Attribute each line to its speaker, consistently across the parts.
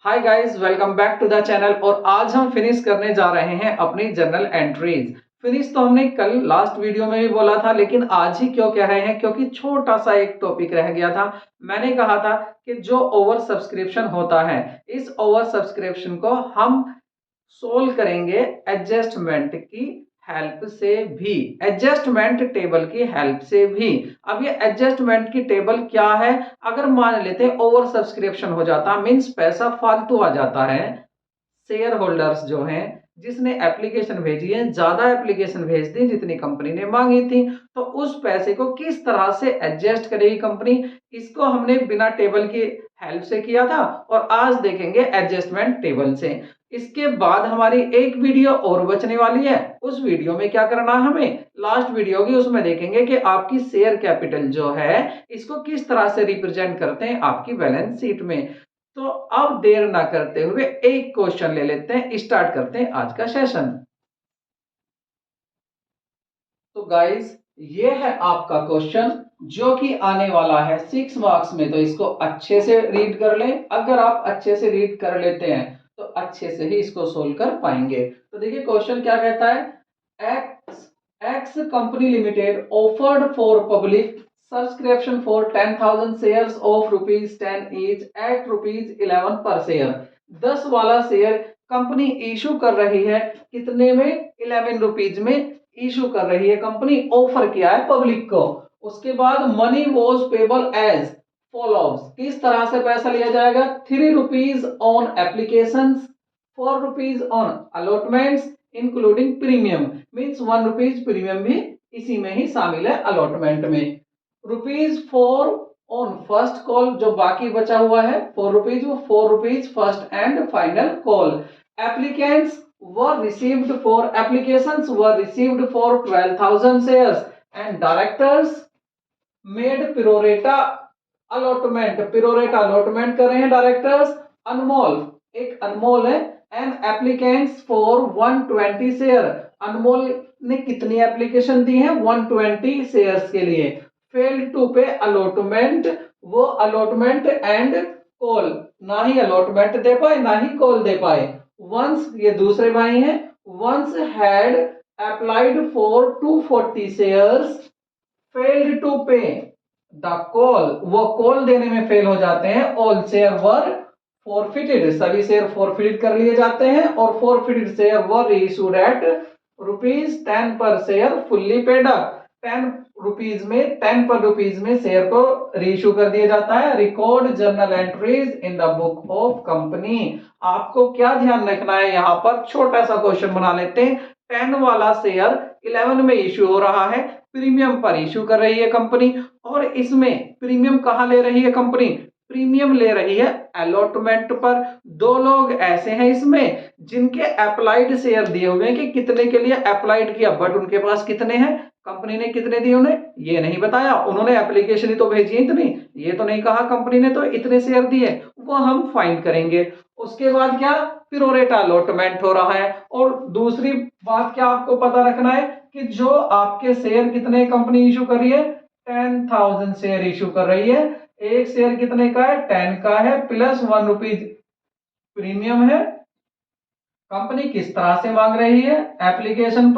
Speaker 1: Hi guys, welcome back to the channel. और आज हम फिनिश करने जा रहे हैं अपनी जर्नल एंट्रीज। फिनिश तो हमने कल लास्ट वीडियो में भी बोला था, लेकिन आज ही क्यों कह रहे हैं, क्योंकि छोटा सा एक टॉपिक रह गया था। मैंने कहा था कि जो ओवर सब्सक्रिप्शन होता है, इस ओवर सब्सक्रिप्शन को हम सोल्व करेंगे एडजस्टमेंट की हेल्प से भी, एडजस्टमेंट टेबल की हेल्प से भी। अब ये एडजस्टमेंट की टेबल क्या है? अगर मान लेते हैं ओवर सब्सक्रिप्शन हो जाता, मींस पैसा फालतू आ जाता है, शेयर होल्डर्स जो हैं, जिसने एप्लीकेशन भेजी है, ज्यादा एप्लीकेशन भेज दी जितनी कंपनी ने मांगी थी, तो उस पैसे को किस तरह से एडजस्ट करेगी कंपनी, इसको हमने बिना टेबल की हेल्प से किया था और आज देखेंगे एडजस्टमेंट टेबल से। इसके बाद हमारी एक वीडियो और बचने वाली है। उस वीडियो में क्या करना है हमें, लास्ट वीडियो की, उसमें देखेंगे कि आपकी शेयर कैपिटल जो है इसको किस तरह से रिप्रेजेंट करते हैं आपकी बैलेंस शीट में। तो अब देर ना करते हुए एक क्वेश्चन ले लेते हैं, स्टार्ट करते हैं आज का सेशन। तो गाइस, ये है आपका क्वेश्चन जो कि आने वाला है 6 मार्क्स में, तो इसको अच्छे से रीड कर लें। अगर आप अच्छे से रीड कर लेते हैं तो अच्छे से ही इसको सोल्व कर पाएंगे। तो देखिए क्वेश्चन क्या कहता है, x x company limited offered for public subscription for 10,000 shares of ₹10 each eight ₹11 per share. 10 वाला शेयर कंपनी इशू कर रही है, कितने में? 11 रुपीज में इशू कर रही है कंपनी, ऑफर किया है पब्लिक को। उसके बाद money was payable as follows, किस तरह से पैसा लिया जाएगा? ₹3 on application, ₹4 on allotments including premium, means ₹1 premium भी इसी में ही शामिल है अलॉटमेंट में। ₹4 ऑन फर्स्ट कॉल, जो बाकी बचा हुआ है ₹4, वो ₹4 first and final call. Applicants were received for applications were received for 12,000 shares and directors made prorata allotment, prorata allotment कर रहे हैं डायरेक्टर्स। अनमोल, एक अनमोल है, एंड एप्लीकेंट्स फॉर 120 शेयर, अनमोल ने कितनी एप्लीकेशन दी है? 120 शेयर्स के लिए। फेल्ड टू पे अलॉटमेंट, वो अलॉटमेंट एंड कॉल, ना ही अलॉटमेंट दे पाए ना ही कॉल दे पाए। वंस, ये दूसरे भाई हैं, once had applied for 240 shares, failed to pay the call, वो कॉल देने में फेल हो जाते हैं। ऑल शेयर वर फॉरफिटेड, सभी शेयर फॉरफिट कर लिए जाते हैं और forfeited share were issued at ₹10 per share fully paid up, ₹10 पर रुपीज में शेयर को रीइश्यू कर दिया जाता है। Record journal entries in the book of company. आपको क्या ध्यान रखना है, यहाँ पर छोटा सा क्वेश्चन बना लेते हैं। 10 वाला शेयर 11 में इश्यू हो रहा है, प्रीमियम पर इश्यू कर रही है कंपनी, और इसमें प्रीमियम कहां ले रही है कंपनी? प्रीमियम ले रही है अलॉटमेंट पर। दो लोग ऐसे हैं इसमें जिनके अप्लाइड शेयर दिए हुए हैं कि कितने के लिए अप्लाइड किया, बट उनके पास कितने हैं, कंपनी ने कितने दिए उन्हें ये नहीं बताया। उन्होंने एप्लीकेशन ही तो भेजी है इतनी, ये तो नहीं कहा कंपनी ने तो इतने शेयर दिए, वो हम फाइंड करेंगे। उसके बाद क्या? प्रोरेटा अलॉटमेंट हो रहा है। और दूसरी बात क्या आपको पता रखना है कि जो आपके शेयर कितने कंपनी इशू कर रही है? 10,000 शेयर इशू कर रही है। एक शेयर कितने का है? 10 का है, प्लस ₹1 प्रीमियम है। कंपनी किस तरह से मांग रही है? एप्लीकेशन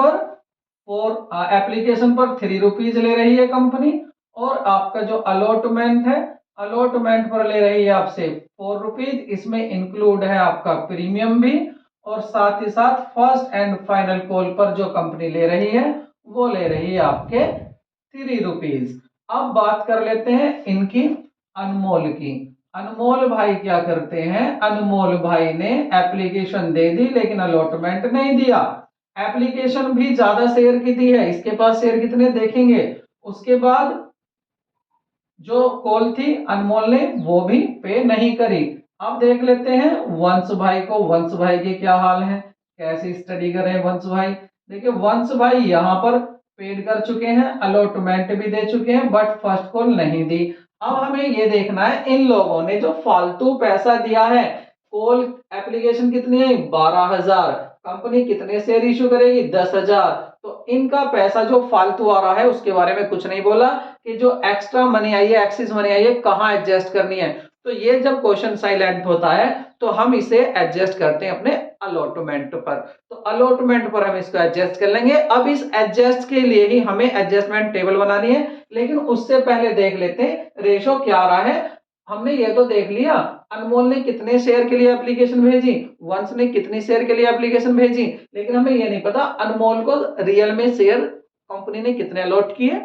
Speaker 1: पर ₹3 ले रही है कंपनी, और आपका जो अलॉटमेंट है, अलॉटमेंट पर ले रही है आपसे ₹4। इसमें इंक्लूड है आपका प्रीमियम भी, और साथ ही साथ फर्स्ट एंड फाइनल कॉल पर जो कंपनी ले रही है वो ले रही है आपके ₹3। अब बात कर लेते हैं इनकी अनमोल की। अनमोल भाई क्या करते हैं? अनमोल भाई ने एप्लीकेशन दे दी लेकिन अलॉटमेंट नहीं दिया। एप्लीकेशन भी ज्यादा शेयर की दी है, इसके पास शेयर कितने देखेंगे। उसके बाद जो कॉल थी अनमोल ने वो भी पे नहीं करी। अब देख लेते हैं वंश भाई को। वंश भाई के क्या हाल है, कैसे स्टडी कर रहे हैं वंश भाई। देखिए वंश भाई यहाँ पर पेड कर चुके हैं, अलॉटमेंट भी दे चुके हैं, बट फर्स्ट कॉल नहीं दी। अब हमें ये देखना है इन लोगों ने जो फालतू पैसा दिया है, कॉल एप्लीकेशन कितनी है? 12,000, कंपनी कितने शेयर इशू करेगी? 10,000। तो इनका पैसा जो फालतू आ रहा है उसके बारे में कुछ नहीं बोला कि जो एक्स्ट्रा मनी आई है, एक्सिस मनी आई है, कहाँ एडजस्ट करनी है। तो ये जब क्वेश्चन साइलेंट होता है तो हम इसे एडजस्ट करते हैं अपने अलॉटमेंट पर। तो अलॉटमेंट पर हम इसको एडजस्ट कर लेंगे। अब इस एडजस्ट के लिए ही हमें एडजस्टमेंट टेबल बनानी है, लेकिन उससे पहले देख लेते हैं रेशो क्या आ रहा है। हमने ये तो देख लिया अनमोल ने कितने शेयर के लिए एप्लीकेशन भेजी, वंश ने कितनी शेयर के लिए एप्लीकेशन भेजी, लेकिन हमें ये नहीं पता अनमोल को रियल में शेयर कंपनी ने कितने अलॉट किए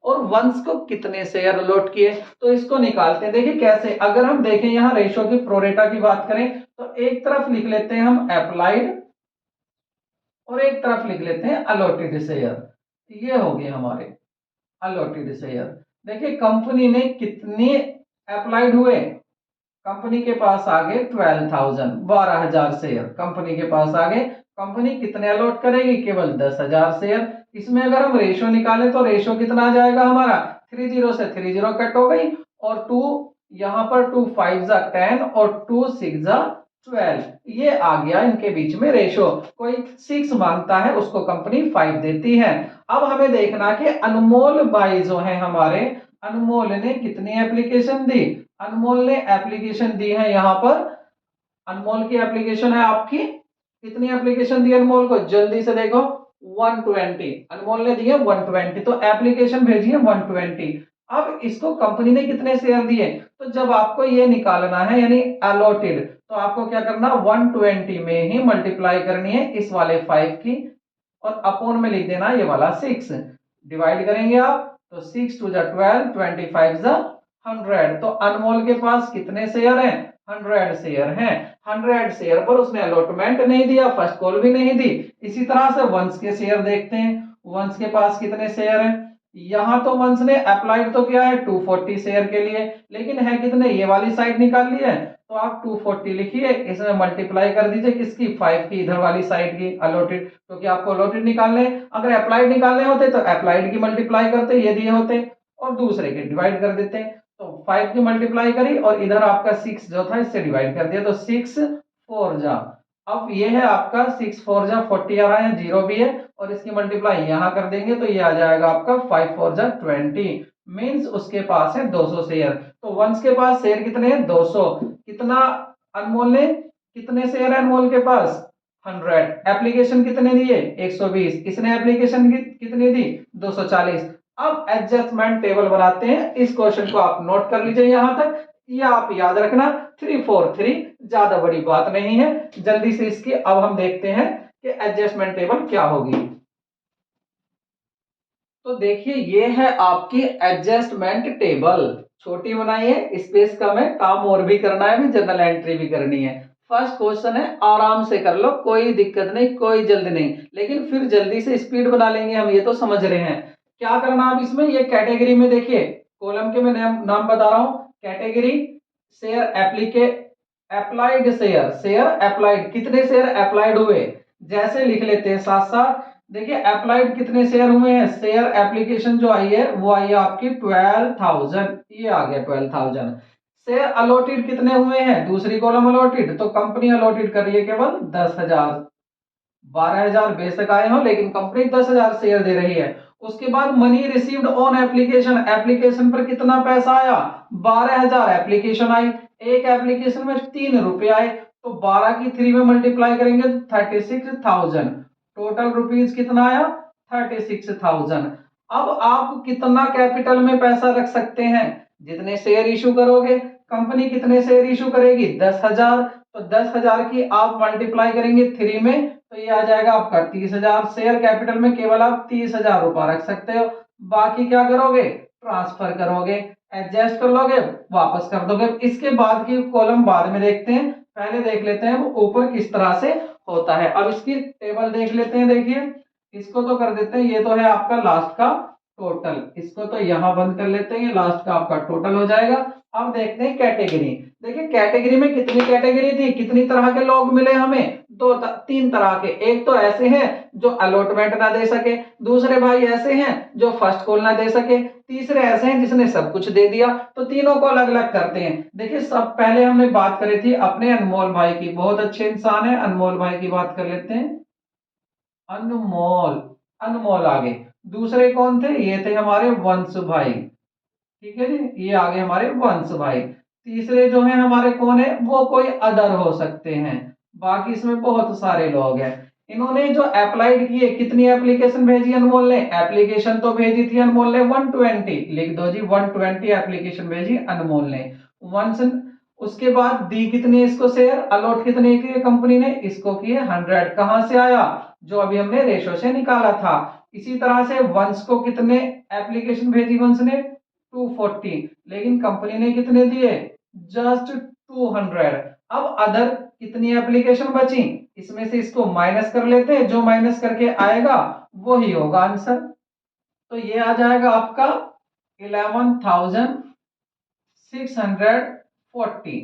Speaker 1: और वंश को कितने शेयर अलॉट किए। तो इसको निकालते हैं। देखिए कैसे, अगर हम देखें यहाँ रेशो की प्रोरेटा की बात करें तो एक तरफ लिख लेते हैं हम अप्लाइड और एक तरफ लिख लेते हैं अलॉटेड शेयर। ये हो गए हमारे अलॉटेड शेयर। देखिए कंपनी ने कितने अप्लाइड हुए, कंपनी के पास आ गए 12,000 12,000 शेयर कंपनी के पास आ गए। कंपनी कितने अलॉट करेगी, केवल 10,000 शेयर। इसमें अगर हम रेशो निकालें तो रेशो कितना आ जाएगा हमारा, 30 से 30 कट हो गई और 2 यहाँ पर 2 5 जा 10 और 2 6 जा 12, ये आ गया इनके बीच में रेशो। कोई 6 मांगता है उसको कंपनी 5 देती है। अब हमें देखना कि अनमोल भाई जो है हमारे, अनमोल ने कितनी एप्लीकेशन दी। अनमोल ने एप्लीकेशन दी है यहाँ पर, अनमोल की एप्लीकेशन है आपकी, कितनी एप्लीकेशन दी अनमोल को, जल्दी से देखो 120। अनमोल ने दी है 120, तो एप्लीकेशन भेजी है 120। अब इसको कंपनी ने कितने शेयर दिए, तो जब आपको ये निकालना है यानी अलॉटेड, तो आपको क्या करना, 120 में ही मल्टीप्लाई करनी है इस वाले 5 की और अपॉन में लिख देना ये वाला 6। डिवाइड करेंगे आप तो 6 2 जा 12, 25 जा 100। तो अनमोल के पास कितने शेयर हैं, 100 शेयर हैं। 100 शेयर पर उसने अलॉटमेंट नहीं दिया, फर्स्ट कॉल भी नहीं दी। इसी तरह से वंश के शेयर देखते हैं, वंश के पास कितने शेयर हैं। यहाँ तो वंश ने अप्लाइड तो किया है 240 शेयर के लिए, लेकिन है कितने, ये वाली साइड निकाल ली है तो आप 240 लिखिए, इसमें मल्टीप्लाई कर दीजिए किसकी, 5 की इधर वाली साइड की अलॉटेड, क्योंकि आपको अलॉटेड निकालने, अगर अप्लाइड निकालने होते तो अप्लाइड की मल्टीप्लाई करते, ये दिए होते और दूसरे के डिवाइड कर देते। तो 5 की मल्टीप्लाई करी और इधर आपका 6 जो था इससे डिवाइड कर दिया, तो 6 4 जा, अब ये है आपका 6 4 जा 40 आ रहा है, जीरो भी है और इसकी मल्टीप्लाई यहां कर देंगे तो ये आ जाएगा आपका 5 4 जा 20, मींस उसके पास है 200 शेयर। तो वंश के पास शेयर कितने हैं, 200। कितना अनमोल ने, कितने शेयर है अनमोल के पास, 100। एप्लीकेशन कितने दिए, 120। इसने एप्लीकेशन कितनी दी, 240। अब एडजस्टमेंट टेबल बनाते हैं। इस क्वेश्चन को आप नोट कर लीजिए यहां तक, ये आप याद रखना 343, ज्यादा बड़ी बात नहीं है। जल्दी से इसकी अब हम देखते हैं कि एडजस्टमेंट टेबल क्या होगी। तो देखिए ये है आपकी एडजस्टमेंट टेबल, छोटी बनाई है, स्पेस कम है, काम और भी करना है, भी जनरल एंट्री भी करनी है। फर्स्ट क्वेश्चन है, आराम से कर लो, कोई दिक्कत नहीं, कोई जल्दी नहीं, लेकिन फिर जल्दी से स्पीड बना लेंगे हम, ये तो समझ रहे हैं। क्या करना अब इसमें, ये कैटेगरी में देखिए कॉलम के मैं नाम बता रहा हूं, कैटेगरी शेयर एप्लीके अप्लाइड शेयर, शेयर अप्लाइड, कितने शेयर अप्लाइड हुए, जैसे लिख लेते हैं साथ साथ। देखिए अप्लाइड कितने शेयर हुए हैं, शेयर एप्लीकेशन जो आई है वो आई है आपकी 12,000, ये आ गया 12,000। शेयर अलॉटेड कितने हुए हैं, दूसरी कॉलम अलॉटेड, तो कंपनी अलॉटेड कर रही है केवल 10,000। 12,000 बेशक आए हो लेकिन कंपनी 10,000 शेयर दे रही है। उसके बाद money received on application, application पर कितना पैसा आया, 12,000 एप्लीकेशन आई, एक एप्लीकेशन में 3 रुपए आए, तो 12 की 3 में मल्टीप्लाई करेंगे तो 36,000, टोटल रुपीज कितना आया, 36,000। अब आप कितना कैपिटल में पैसा रख सकते हैं, जितने शेयर इशू करोगे, कंपनी कितने शेयर इशू करेगी, 10,000, तो 10,000 की आप मल्टीप्लाई करेंगे 3 में तो ये आ जाएगा आपका 30,000। शेयर कैपिटल में केवल आप 30,000 रुपया रख सकते हो, बाकी क्या करोगे, ट्रांसफर करोगे, एडजस्ट कर लोगे, वापस कर दोगे। इसके बाद की कॉलम बाद में देखते हैं, पहले देख लेते हैं वो ऊपर किस तरह से होता है। अब इसकी टेबल देख लेते हैं। देखिए इसको तो कर देते हैं, ये तो है आपका लास्ट का टोटल, इसको तो यहां बंद कर लेते हैं, ये लास्ट का आपका टोटल हो जाएगा। अब देखते हैं कैटेगरी। देखिए कैटेगरी में कितनी कैटेगरी थी, कितनी तरह के लोग मिले हमें, 3 तरह के। एक तो ऐसे हैं जो अलॉटमेंट ना दे सके, दूसरे भाई ऐसे हैं जो फर्स्ट कॉल ना दे सके, तीसरे ऐसे हैं जिसने सब कुछ दे दिया। तो तीनों को अलग अलग करते हैं। देखिए सब पहले हमने बात करी थी अपने अनमोल भाई की, बहुत अच्छे इंसान है, अनमोल भाई की बात कर लेते हैं। अनमोल, अनमोल आगे, दूसरे कौन थे, ये थे हमारे वंश भाई, ठीक है जी, ये आगे हमारे वंश भाई। तीसरे जो है हमारे कौन है, वो कोई अदर हो सकते हैं। बाकी इसमें बहुत सारे लोग हैं। इन्होंने जो अप्लाइड किए, कितनी एप्लीकेशन भेजी अनमोल ने, एप्लीकेशन तो भेजी थी अनमोल ने 120, लिख दो जी 120 एप्लीकेशन भेजी अनमोल ने। वंस उसके बाद दी कितनी इसको शेयर, अलॉट कितने किए कंपनी ने, इसको किए 100। कहां से आया, जो अभी हमने रेशो से निकाला था। इसी तरह से वंश को कितने एप्लीकेशन भेजी, वंश ने 240, लेकिन कंपनी ने कितने दिए, जस्ट 200। अब अदर कितनी एप्लीकेशन बची, इसमें से इसको माइनस कर लेते हैं, जो माइनस करके आएगा वही होगा आंसर। तो ये आ जाएगा आपका 11,640।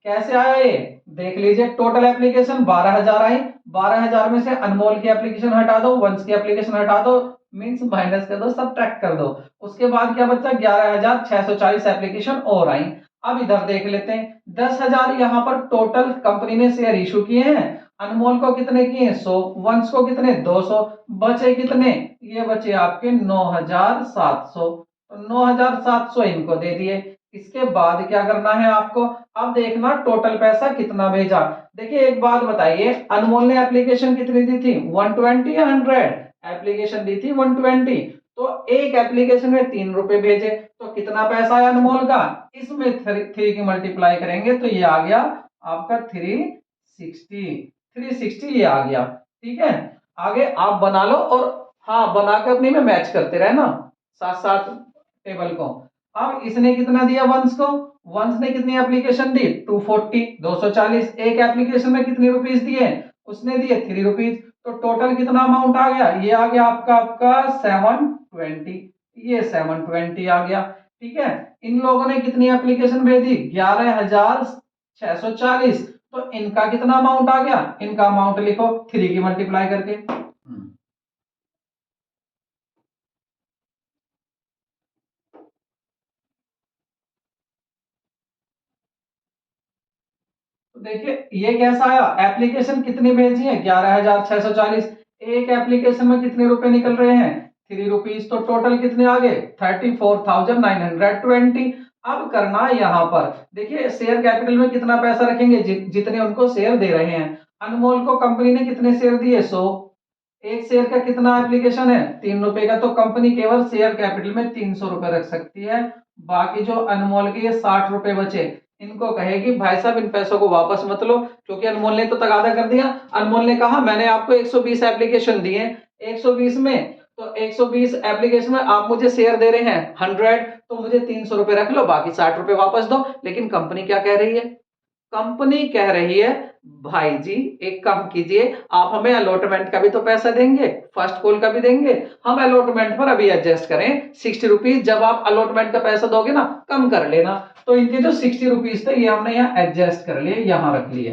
Speaker 1: कैसे आया ये, देख लीजिए। टोटल एप्लीकेशन 12,000 आई, 12,000 में से अनमोल की एप्लीकेशन हटा दो, वंश की एप्लीकेशन हटा दो, मींस माइनस कर दो, सब्ट्रैक्ट कर दो। उसके बाद क्या बचा, 11,640 एप्लीकेशन और आई। अब इधर देख लेते हैं, 10,000 यहाँ पर टोटल कंपनी ने शेयर इशू किए हैं। अनमोल को कितने किए, 100, वंश को कितने 200, बचे कितने, ये बचे आपके 9,700। तो 9,700 इनको दे दिए। इसके बाद क्या करना है आपको, अब देखना टोटल पैसा कितना भेजा। देखिए एक बात बताइए, अनमोल ने एप्लीकेशन कितनी दी थी, 120 या 100, एप्लीकेशन दी थी 120। तो एक एप्लीकेशन में 3 रुपए भेजे, तो कितना पैसा है अनमोल का, इसमें थ्री की मल्टीप्लाई करेंगे तो ये आ गया आपका 360। 360 ये आ गया। ठीक है, आगे आप बना लो, और हाँ बना के अपनी में मैच करते रहे ना साथ साथ टेबल को। अब इसने कितना दिया वंश को, वंश ने कितनी एप्लीकेशन दी, 240, 240। एक एप्लीकेशन में कितने रुपीस दिए, उसने दिए 3 रुपीज। तो टोटल कितना अमाउंट आ गया, ये आ गया आपका 720, ये 720 आ गया। ठीक है, इन लोगों ने कितनी एप्लीकेशन भेजी, 11,640। तो इनका कितना अमाउंट आ गया, इनका अमाउंट लिखो 3 की मल्टीप्लाई करके। तो देखिए ये कैसा आया, एप्लीकेशन कितनी भेजी है, 11,640। एक एप्लीकेशन में कितने रुपए निकल रहे हैं, 3 रुपीज। तो टोटल कितने आ गए, 34,920। अब करना है यहाँ पर, देखिए शेयर कैपिटल में कितना पैसा रखेंगे, जितने उनको शेयर दे रहे हैं। अनमोल को कंपनी ने कितने शेयर दिए, 100। एक शेयर का कितना एप्लीकेशन है, 3 रुपए का। तो कंपनी केवल शेयर कैपिटल में 300 रुपए रख सकती है। बाकी जो अनमोल के ये 60 रुपए बचे, इनको कहेगी भाई साहब इन पैसों को वापस मत लो, क्योंकि अनमोल ने तो तगादा कर दिया। अनमोल ने कहा मैंने आपको 120 एप्लीकेशन दिए, 120 में तो 120 एप्लीकेशन में आप मुझे शेयर दे रहे हैं 100, तो मुझे 300 रुपए रख लो, बाकी 60 रुपए वापस दो। लेकिन कंपनी क्या कह रही है, कंपनी कह रही है भाई जी एक काम कीजिए, आप हमें अलॉटमेंट का भी तो पैसा देंगे, फर्स्ट कॉल का भी देंगे, हम अलॉटमेंट पर अभी एडजस्ट करें 60 रुपीज। जब आप अलॉटमेंट का पैसा दोगे ना कम कर लेना। तो इनके जो 60 रुपीज थे ये हमने यहाँ एडजस्ट कर लिए, यहाँ रख लिए।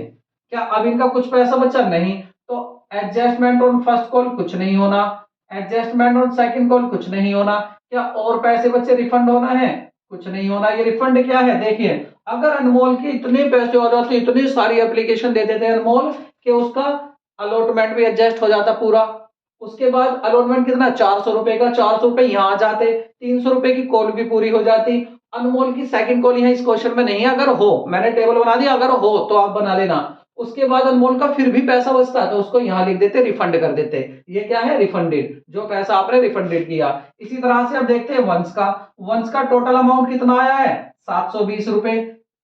Speaker 1: क्या अब इनका कुछ पैसा बचा, नहीं। तो एडजस्टमेंट ऑन फर्स्ट कॉल कुछ नहीं होना, एडजस्टमेंट ऑन सेकंड कॉल कुछ नहीं होना। क्या और पैसे बच्चे रिफंड होना है, कुछ नहीं होना। ये रिफंड क्या है, देखिए अगर अनमोल के इतने पैसे हो जाते, इतनी सारी एप्लीकेशन दे देते हैं अनमोल कि उसका अलॉटमेंट भी एडजस्ट हो जाता पूरा। उसके बाद अलॉटमेंट कितना, 400 रुपए का, 400 रुपए यहाँ आ जाते, 300 रुपए की कॉल भी पूरी हो जाती। अनमोल की सेकंड कॉल यहाँ इस क्वेश्चन में नहीं है, अगर हो, मैंने टेबल बना दिया, अगर हो तो आप बना लेना। उसके बाद अनमोल का फिर भी पैसा बचता है तो उसको यहाँ लिख देते, रिफंड कर देते। ये क्या है, रिफंडेड, जो पैसा आपने रिफंडेड किया। इसी तरह से अब देखते हैं वंश का। वंश का टोटल अमाउंट कितना आया है, 720 रुपए।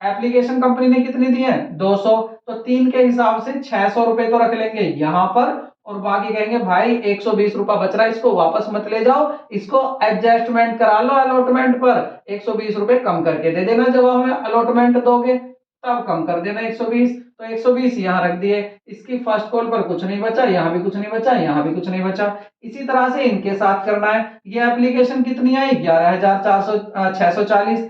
Speaker 1: एप्लीकेशन कंपनी ने कितनी दी है, 200। तो 3 के हिसाब से 600 रुपए तो रख लेंगे यहाँ पर, और बाकी कहेंगे भाई 120 रुपया बच रहा है, इसको वापस मत ले जाओ, इसको एडजस्टमेंट करा लो अलॉटमेंट पर, 120 रुपए कम करके दे देना, जब हमें अलॉटमेंट दोगे तब कम कर देना 120। तो 120 यहाँ रख दिए। इसकी फर्स्ट कॉल पर कुछ नहीं बचा, यहाँ भी कुछ नहीं बचा, यहाँ भी कुछ नहीं बचा। इसी तरह से इनके साथ करना है। ये एप्लीकेशन कितनी आई, 11,640।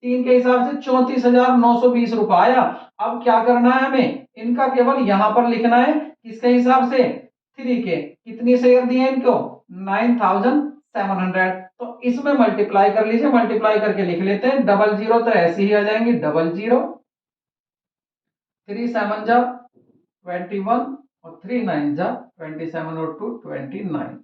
Speaker 1: 3 के हिसाब से 34,920 रुपया आया। अब क्या करना है हमें, इनका केवल यहां पर लिखना है, किसके हिसाब से, 3 के। कितनी शेयर दिए इनको, 9,700। तो इसमें मल्टीप्लाई कर लीजिए, मल्टीप्लाई करके लिख लेते हैं, डबल जीरो तो ऐसे ही आ जाएंगे, डबल जीरो, 3 7 जा 21, और 3 9 जा 27, और 2 29।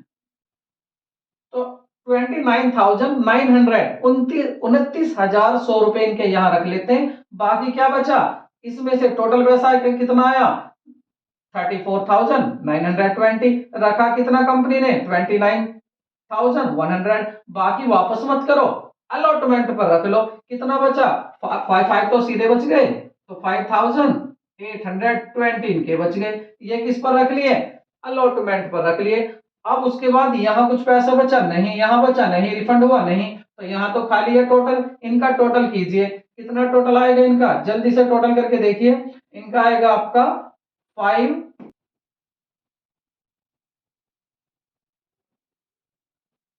Speaker 1: तो 29,900 29,100 इनके यहाँ रख लेते हैं। बाकी क्या बचा, इसमें से टोटल पैसा कितना आया 34,920, रखा कितना कंपनी ने 29,100। बाकी वापस मत करो, अलॉटमेंट पर रख लो, कितना बचा 5 तो सीधे बच गए, तो 5,820 इनके बच गए। ये किस पर रख लिए, अलॉटमेंट पर रख लिए। अब उसके बाद यहाँ कुछ पैसा बचा नहीं, यहाँ बचा नहीं, रिफंड हुआ नहीं, तो यहाँ तो खाली है टोटल। इनका टोटल कीजिए, कितना टोटल आएगा इनका, जल्दी से टोटल करके देखिए। इनका आएगा आपका 5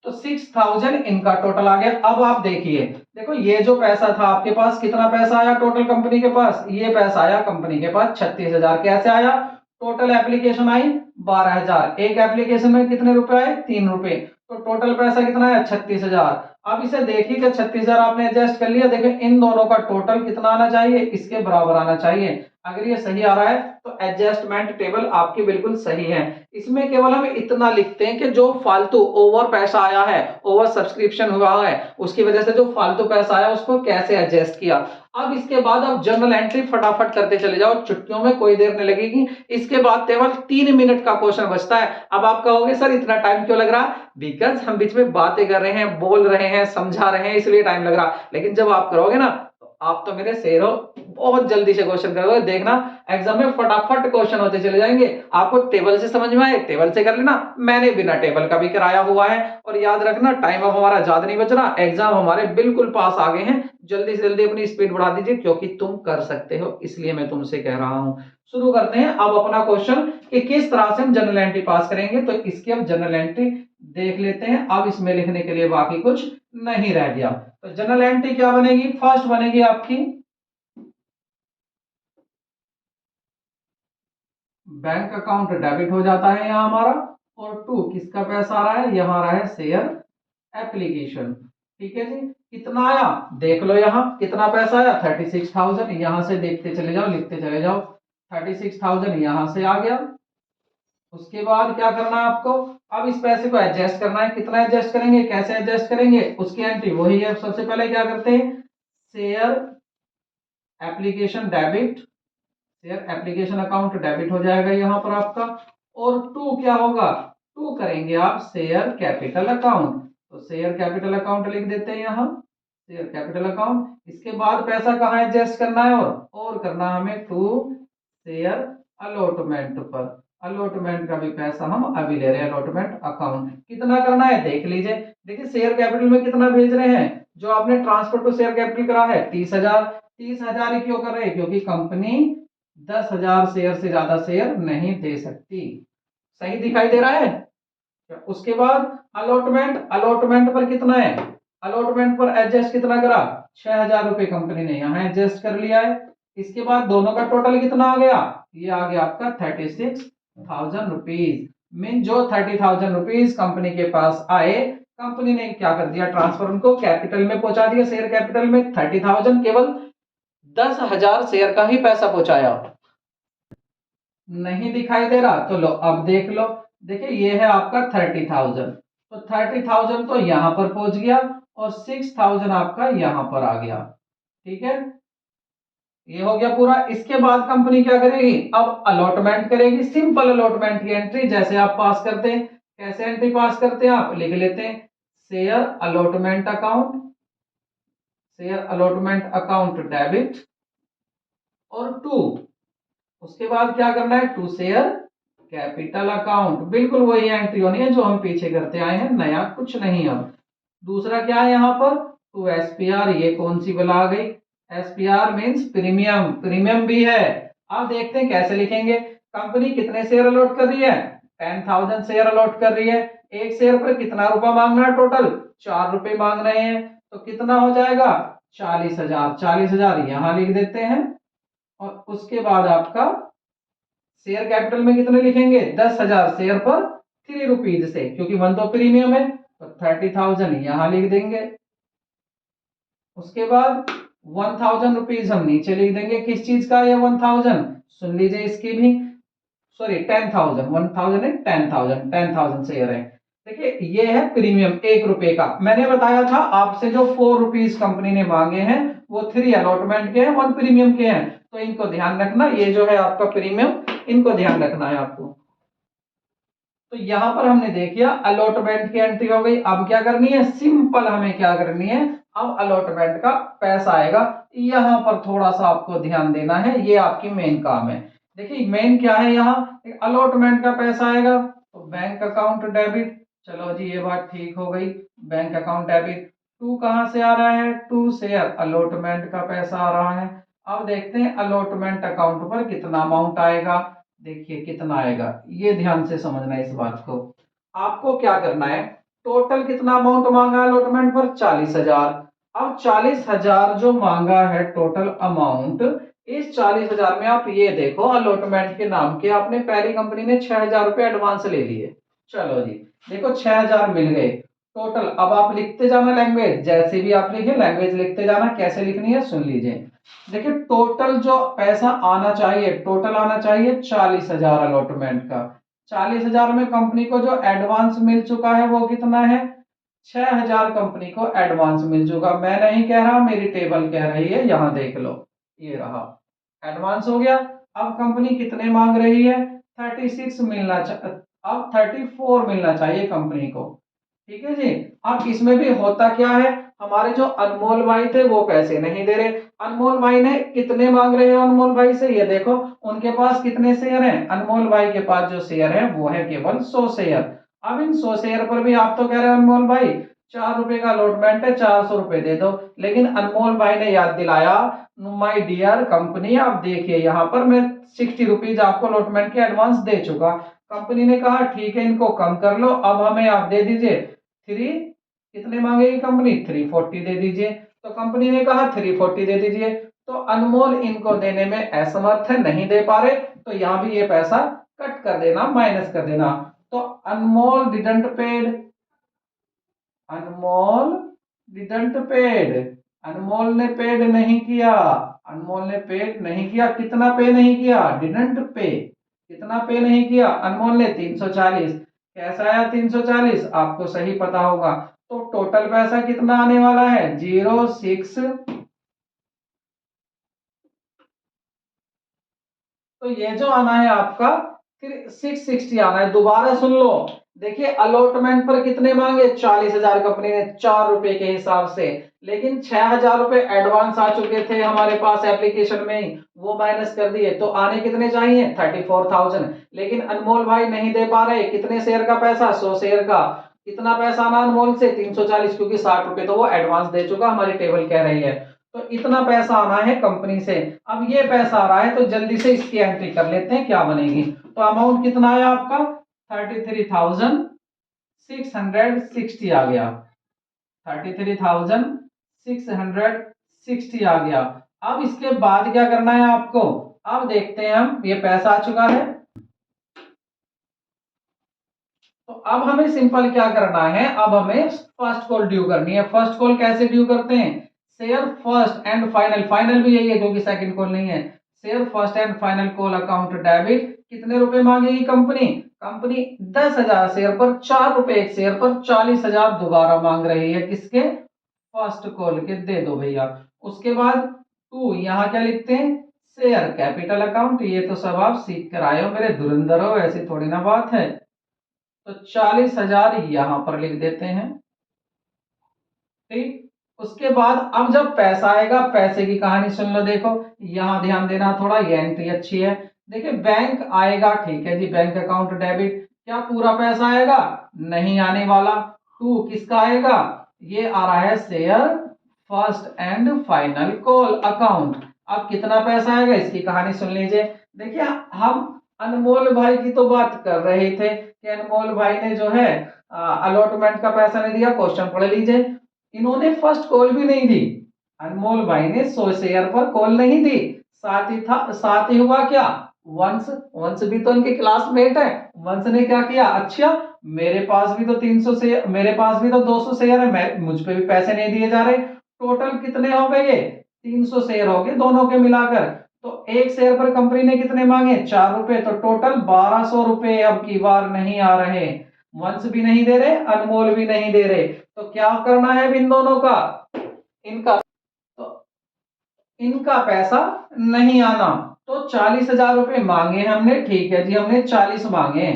Speaker 1: तो 6,000 इनका टोटल आ गया। अब आप देखिए, देखो ये जो पैसा था आपके पास, कितना पैसा आया टोटल कंपनी के पास, ये पैसा आया कंपनी के पास 36,000। कैसे आया, टोटल एप्लीकेशन आई 12,000, एक एप्लीकेशन में कितने रुपए आए 3 रुपए, तो टोटल पैसा कितना आया 36,000। अब इसे देखिए कि 36,000 आपने एडजस्ट कर लिया, देखिए इन दोनों का टोटल कितना आना चाहिए, इसके बराबर आना चाहिए। अगर ये सही आ रहा है तो एडजस्टमेंट टेबल आपकी बिल्कुल सही है। इसमें केवल हम इतना लिखते हैं कि जो फालतू ओवर पैसा आया है, ओवर सब्सक्रिप्शन हुआ है, उसकी वजह से जो फालतू पैसा आया उसको कैसे एडजस्ट किया। अब इसके बाद आप जर्नल एंट्री फटाफट करते चले जाओ, छुट्टियों में कोई देर नहीं लगेगी। इसके बाद केवल 3 मिनट का क्वेश्चन बचता है। अब आप कहोगे सर इतना टाइम क्यों लग रहा, बिकॉज हम बीच में बातें कर रहे हैं, बोल रहे हैं, समझा रहे हैं, इसलिए टाइम लग रहा। लेकिन जब आप करोगे ना, तो आप तो मेरे शेर हो, बहुत जल्दी से क्वेश्चन करोगे, देखना एग्जाम में फटाफट क्वेश्चन होते चले जाएंगे। आपको टेबल से समझ में आए टेबल से कर लेना, मैंने बिना टेबल का भी कराया हुआ है। और याद रखना टाइम अब हमारा ज्यादा नहीं बच रहा, एग्जाम हमारे बिल्कुल पास आ गए हैं। जल्दी से जल्दी अपनी स्पीड बढ़ा दीजिए, क्योंकि तुम कर सकते हो, इसलिए मैं तुमसे कह रहा हूं। शुरू करते हैं अब अपना क्वेश्चन कि किस तरह से हम जनरल एंट्री पास करेंगे। तो इसकी अब जनरल एंट्री देख लेते हैं। अब इसमें लिखने के लिए बाकी कुछ नहीं रह गया। तो जनरल एंट्री क्या बनेगी, फर्स्ट बनेगी आपकी बैंक अकाउंट डेबिट हो जाता है यहाँ हमारा, और 2 किसका पैसा आ रहा है, यहाँ आ रहा है शेयर एप्लीकेशन। ठीक है जी, कितना आया देख लो, यहाँ कितना पैसा आया 36,000, यहां से देखते चले जाओ, लिखते चले जाओ, 36,000 यहां से आ गया। उसके बाद क्या करना है आपको, अब इस पैसे को एडजस्ट करना है। कितना एडजस्ट करेंगे, कैसे एडजस्ट करेंगे, उसकी एंट्री वही है। सबसे पहले क्या करते हैं, share application debit, share application account debit हो जाएगा यहाँ पर आपका। और 2 क्या होगा, 2 करेंगे आप शेयर कैपिटल अकाउंट, तो शेयर कैपिटल अकाउंट लिख देते हैं यहाँ, शेयर कैपिटल अकाउंट। इसके बाद पैसा कहाँ एडजस्ट करना है, और करना हमें 2 शेयर अलॉटमेंट पर। अलॉटमेंट का भी पैसा हम अभी ले रहे हैं, अलॉटमेंट अकाउंट कितना करना है देख लीजिए। देखिए शेयर कैपिटल में कितना भेज रहे हैं, जो आपने ट्रांसफर टू शेयर कैपिटल करा है 30,000। 30,000 क्यों कर रहे हैं, क्योंकि कंपनी 10,000 शेयर से ज्यादा शेयर नहीं दे सकती। सही दिखाई दे रहा है। उसके बाद अलॉटमेंट, अलॉटमेंट पर कितना है, अलॉटमेंट पर एडजस्ट कितना करा 6,000 रुपए कंपनी ने यहाँ एडजस्ट कर लिया है। इसके बाद दोनों का टोटल कितना आ गया, ये आ गया आपका 36,000 रुपीज। मीन जो 30,000 रुपीज कंपनी के पास आए, कंपनी ने क्या कर दिया, ट्रांसफर उनको कैपिटल में पहुंचा दिया, शेयर कैपिटल में 30,000, केवल 10,000 शेयर का ही पैसा पहुंचाया। नहीं दिखाई दे रहा तो लो अब देख लो, देखिए ये है आपका 30,000, तो 30,000 तो यहां पर पहुंच गया, और 6,000 आपका यहां पर आ गया। ठीक है, ये हो गया पूरा। इसके बाद कंपनी क्या करेगी, अब अलॉटमेंट करेगी, सिंपल अलॉटमेंट की एंट्री जैसे आप पास करते हैं। कैसे एंट्री पास करते हैं, आप लिख लेते हैं share allotment account, share allotment account debit और 2, उसके बाद क्या करना है 2 शेयर कैपिटल अकाउंट। बिल्कुल वही एंट्री होनी है जो हम पीछे करते आए हैं, नया कुछ नहीं। अब दूसरा क्या है यहाँ पर 2 एसपीआर, ये कौन सी बला आ गई, एसपीआर मींस प्रीमियम, प्रीमियम भी है। अब देखते हैं कैसे लिखेंगे। कंपनी कितने शेयर अलॉट कर रही है, 10,000 शेयर अलॉट कर रही है। एक शेयर पर कितना रुपया मांगना है, टोटल 4 रुपए मांग रहे हैं, तो कितना हो जाएगा 40,000। 40,000 यहां लिख देते हैं, और उसके बाद आपका शेयर कैपिटल में कितने लिखेंगे, 10,000 शेयर पर 3 रुपीज से, क्योंकि 1 तो प्रीमियम है, तो 30,000 यहां लिख देंगे। उसके बाद 1,000 रुपीज हम नीचे लिख देंगे, किस चीज का ये 1,000, सुन लीजिए इसकी भी, सॉरी 10,000, 1,000 है 10,000, 10,000 शेयर है। देखिए ये है प्रीमियम 1 रुपए का। मैंने बताया था आपसे जो 4 रुपीज कंपनी ने मांगे हैं वो 3 अलॉटमेंट के हैं, 1 प्रीमियम के हैं। तो इनको ध्यान रखना, ये जो है आपका प्रीमियम, इनको ध्यान रखना है आपको। तो यहां पर हमने देख लिया अलॉटमेंट की एंट्री हो गई। अब क्या करनी है, सिंपल हमें क्या करनी है, अब अलॉटमेंट का पैसा आएगा। यहां पर थोड़ा सा आपको ध्यान देना है, ये आपकी मेन काम है। देखिए मेन क्या है, यहाँ अलॉटमेंट का पैसा आएगा तो बैंक अकाउंट डेबिट। चलो जी ये बात ठीक हो गई, बैंक अकाउंट डेबिट। टू कहां से आ रहा है, टू शेयर अलॉटमेंट का पैसा आ रहा है। अब देखते हैं अलॉटमेंट अकाउंट पर कितना अमाउंट आएगा। देखिए कितना आएगा, ये ध्यान से समझना है इस बात को। आपको क्या करना है, टोटल कितना अमाउंट मांगा है अलॉटमेंट पर, 40,000। अब 40,000 जो मांगा है टोटल अमाउंट, इस 40,000 में आप ये देखो अलॉटमेंट के नाम के आपने पहली कंपनी ने 6,000 रुपए एडवांस ले लिए। चलो जी देखो 6,000 मिल गए टोटल। अब आप लिखते जाना लैंग्वेज, जैसे भी आप लिखे लैंग्वेज लिखते जाना, कैसे लिखनी है सुन लीजिए। देखिए टोटल जो पैसा आना चाहिए, टोटल आना चाहिए 40,000 अलॉटमेंट का। 40,000 में कंपनी को जो एडवांस मिल चुका है वो कितना है, 6,000 कंपनी को एडवांस मिल चुका। मैं नहीं कह रहा, मेरी टेबल कह रही है, यहां देख लो, ये रहा एडवांस हो गया। अब कंपनी कितने मांग रही है, 36 मिलना अब 34 मिलना चाहिए कंपनी को। ठीक है जी। अब इसमें भी होता क्या है, हमारे जो अनमोल भाई थे वो पैसे नहीं दे रहे। अनमोल भाई ने कितने मांग रहे हैं, अनमोल भाई से ये देखो, उनके पास कितने शेयर हैं, अनमोल भाई के पास जो शेयर है वो है केवल 100 शेयर। अब इन 100 शेयर पर भी आप तो कह रहे हो अनमोल भाई 4 रुपए का अलॉटमेंट है, 400 रुपए दे दो। लेकिन अनमोल भाई ने याद दिलाया, माय डियर कंपनी आप देखिए यहाँ पर मैं 60 रुपीज आपको अलॉटमेंट के एडवांस दे चुका। कंपनी ने कहा ठीक है इनको कम कर लो, अब हमें आप दे दीजिए 3, कितने मांगेगी कंपनी, 340 दे दीजिए। तो कंपनी ने कहा 340 दे दीजिए। तो अनमोल इनको देने में असमर्थ है, नहीं दे पा रहे, तो यहां भी ये पैसा कट कर देना, माइनस कर देना। तो Anmol didn't paid, Anmol didn't paid, Anmol ने पेड नहीं किया, अनमोल ने पेड नहीं किया। कितना पे नहीं किया, डिडंट पे, कितना पे नहीं किया अनमोल ने, 340। कैसा आया 340, आपको सही पता होगा। तो टोटल पैसा कितना आने वाला है, 06, तो ये जो आना है आपका फिर 660 आना है। दोबारा सुन लो, देखिए अलॉटमेंट पर कितने मांगे, 40,000 कंपनी ने 4 रुपए के हिसाब से। लेकिन 6,000 रुपए एडवांस आ चुके थे हमारे पास एप्लीकेशन में ही, वो माइनस कर दिए, तो आने कितने चाहिए 34,000। लेकिन अनमोल भाई नहीं दे पा रहे, कितने शेयर का पैसा, 100 शेयर का। कितना पैसा आना अनमोल से, 340, क्योंकि 60 रुपए तो वो एडवांस दे चुका, हमारी टेबल कह रही है। तो इतना पैसा आना है कंपनी से। अब ये पैसा आ रहा है तो जल्दी से इसकी एंट्री कर लेते हैं क्या बनेगी। तो अमाउंट कितना आया आपका, 33,660 आ गया, 33,660 आ गया। अब इसके बाद क्या करना है आपको, अब देखते हैं हम, ये पैसा आ चुका है। तो अब हमें सिंपल क्या करना है, अब हमें फर्स्ट कॉल ड्यू करनी है। फर्स्ट कॉल कैसे ड्यू करते हैं, share first and final, final भी यही है क्योंकि सेकंड कॉल नहीं है। Share first and final call account debit, कितने रुपए मांगेगी कंपनी, कंपनी 10,000 शेयर पर 4 रुपए एक शेयर पर 40,000 दोबारा मांग रही है, किसके, फर्स्ट कॉल के, दे दो भैया। उसके बाद टू, यहाँ क्या लिखते हैं, शेयर कैपिटल अकाउंट, ये तो सब आप सीख कर आए हो मेरे धुरंधर हो, ऐसी थोड़ी ना बात है। तो 40,000 यहां पर लिख देते हैं। ठीक, उसके बाद अब जब पैसा आएगा, पैसे की कहानी सुन लो, देखो यहां ध्यान देना थोड़ा, ये एंट्री अच्छी है। देखिए बैंक आएगा, ठीक है जी, बैंक अकाउंट डेबिट, क्या पूरा पैसा आएगा, नहीं आने वाला। टू किसका आएगा, ये आ रहा है share first and final call account. अब कितना पैसा आएगा इसकी कहानी सुन लीजिए। देखिए हम अनमोल भाई की तो बात कर रहे थे कि अनमोल भाई ने जो है अलॉटमेंट का पैसा नहीं दिया, क्वेश्चन पढ़ लीजिए। इन्होंने फर्स्ट कॉल भी नहीं दी, अनमोल भाई ने 100 शेयर पर कॉल नहीं दी। साथ ही था, साथ ही हुआ क्या, वंश, वंश भी तो इनके क्लासमेट है। वंश ने क्या किया, अच्छा मेरे पास भी तो 300 शेयर, मेरे पास भी तो 200 शेयर है, मैं मुझ पे भी पैसे नहीं दिए जा रहे। टोटल कितने हो गए, ये 300 शेयर हो गए दोनों के मिलाकर। तो एक शेयर पर कंपनी ने कितने मांगे, 4 रुपए, तो टोटल 1200 रुपए अब की बार नहीं आ रहे। वंश भी नहीं दे रहे, अनमोल भी नहीं दे रहे, तो क्या करना है इन दोनों का, इनका, तो इनका पैसा नहीं आना। तो 40,000 रुपए मांगे हमने, ठीक है जी, हमने 40 मांगे,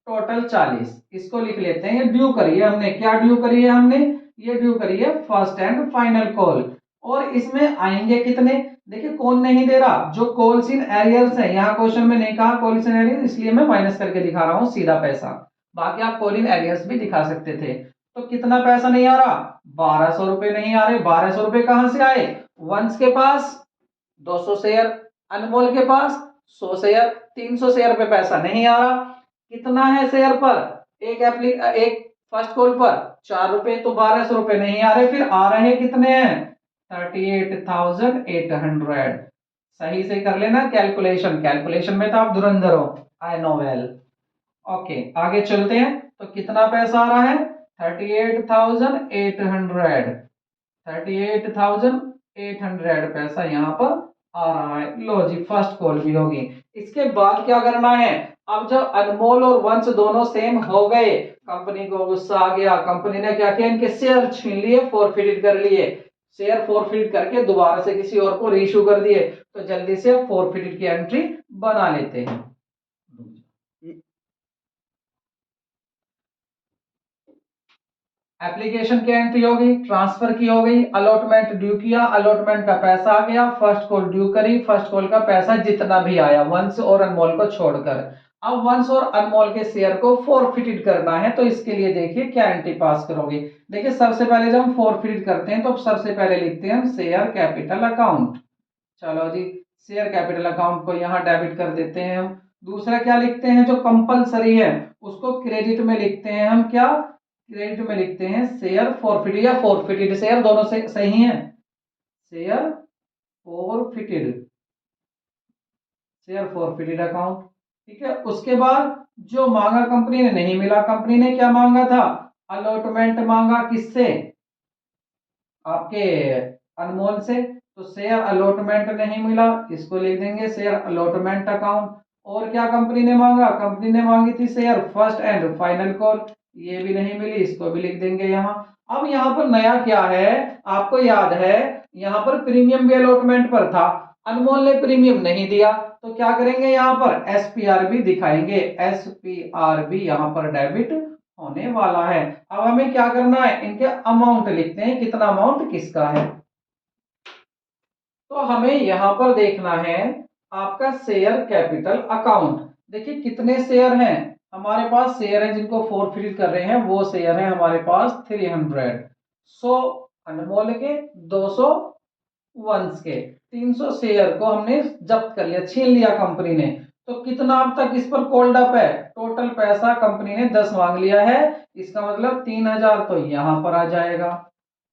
Speaker 1: टोटल 40, इसको लिख लेते हैं। ये ड्यू करिए हमने, क्या ड्यू करी है हमने, ये ड्यू करी है फर्स्ट एंड फाइनल कॉल। और इसमें आएंगे कितने, देखिए कौन नहीं दे रहा, जो कॉल्स इन एरियर्स है, यहाँ क्वेश्चन में नहीं कहा कॉल्स इन एरियर्स, इसलिए मैं माइनस करके दिखा रहा हूँ सीधा पैसा, बाकी आप कॉल इन एरियर्स भी दिखा सकते थे। तो कितना पैसा नहीं आ रहा, 1200 रुपए नहीं आ रहे। 1200 रुपए कहां से आए, वंश के पास 200 शेयर, अनमोल के पास 100 शेयर, 300 शेयर पे पैसा नहीं आ रहा। कितना है शेयर पर, एक फर्स्ट कॉल पर 4 रुपए, तो 1200 रुपए नहीं आ रहे, फिर आ रहे कितने हैं, 38,800। सही से कर लेना कैलकुलेशन, कैलकुलेशन में तो आप धुरंधर हो, आई नो वेल। ओके आगे चलते हैं, तो कितना पैसा आ रहा है, 38,800, 38,800 पैसा यहाँ पर आ रहा है। लो जी फर्स्ट कॉल भी होगी। इसके बाद क्या करना है, अब जब अनमोल और वंश दोनों सेम हो गए, कंपनी को गुस्सा आ गया, कंपनी ने क्या किया, इनके शेयर छीन लिए, फोरफिट कर लिए, शेयर फोरफिट करके दोबारा से किसी और को रीइश्यू कर दिए। तो जल्दी से फोरफिट की एंट्री बना लेते हैं। एप्लीकेशन की एंट्री होगी, ट्रांसफर की हो गई, अलॉटमेंट ड्यू किया, अलॉटमेंट का पैसा आ गया, फर्स्ट कॉल ड्यू करी, फर्स्ट कॉल का पैसा जितना भी आया वंश और अनमोल को छोड़कर। अब वंश और अनमोल के शेयर को फोरफिटेड करना है, तो इसके लिए देखिए क्या एंट्री पास करोगे। देखिए सबसे पहले जब हम फोरफिटेड करते हैं तो सबसे पहले लिखते हैं हम शेयर कैपिटल अकाउंट। चलो जी, शेयर कैपिटल अकाउंट को यहाँ डेबिट कर देते हैं हम। दूसरा क्या लिखते हैं, जो कंपलसरी है उसको क्रेडिट में लिखते हैं हम, क्या, क्रेडिट में लिखते हैं शेयर फॉरफिटेड या फॉरफिटेड, शेयर दोनों से सही है, share forfeited, share forfeited account. ठीक है, उसके बाद जो मांगा कंपनी ने नहीं मिला, कंपनी ने क्या मांगा था, अलॉटमेंट मांगा, किससे, आपके अनमोल से, तो शेयर अलॉटमेंट नहीं मिला, इसको लिख देंगे शेयर अलॉटमेंट अकाउंट। और क्या कंपनी ने मांगा, कंपनी ने मांगी थी share first and final call, ये भी नहीं मिली, इसको भी लिख देंगे यहाँ। अब यहाँ पर नया क्या है, आपको याद है यहाँ पर प्रीमियम भी अलॉटमेंट पर था, अनमोल ने प्रीमियम नहीं दिया, तो क्या करेंगे यहाँ पर एसपीआर भी दिखाएंगे, एसपीआर भी यहाँ पर डेबिट होने वाला है। अब हमें क्या करना है, इनके अमाउंट लिखते हैं, कितना अमाउंट किसका है। तो हमें यहां पर देखना है आपका शेयर कैपिटल अकाउंट। देखिए कितने शेयर हैं हमारे पास, शेयर हैं जिनको फोरफिट कर रहे हैं, वो शेयर हैं हमारे पास 300, 100 अनमोल के, 200 वंश के, 300 शेयर को हमने जब्त कर लिया, छीन लिया कंपनी ने। तो कितना अब तक इस पर कोल्ड अप है, टोटल पैसा कंपनी ने 10 मांग लिया है, इसका मतलब 3,000 तो यहां पर आ जाएगा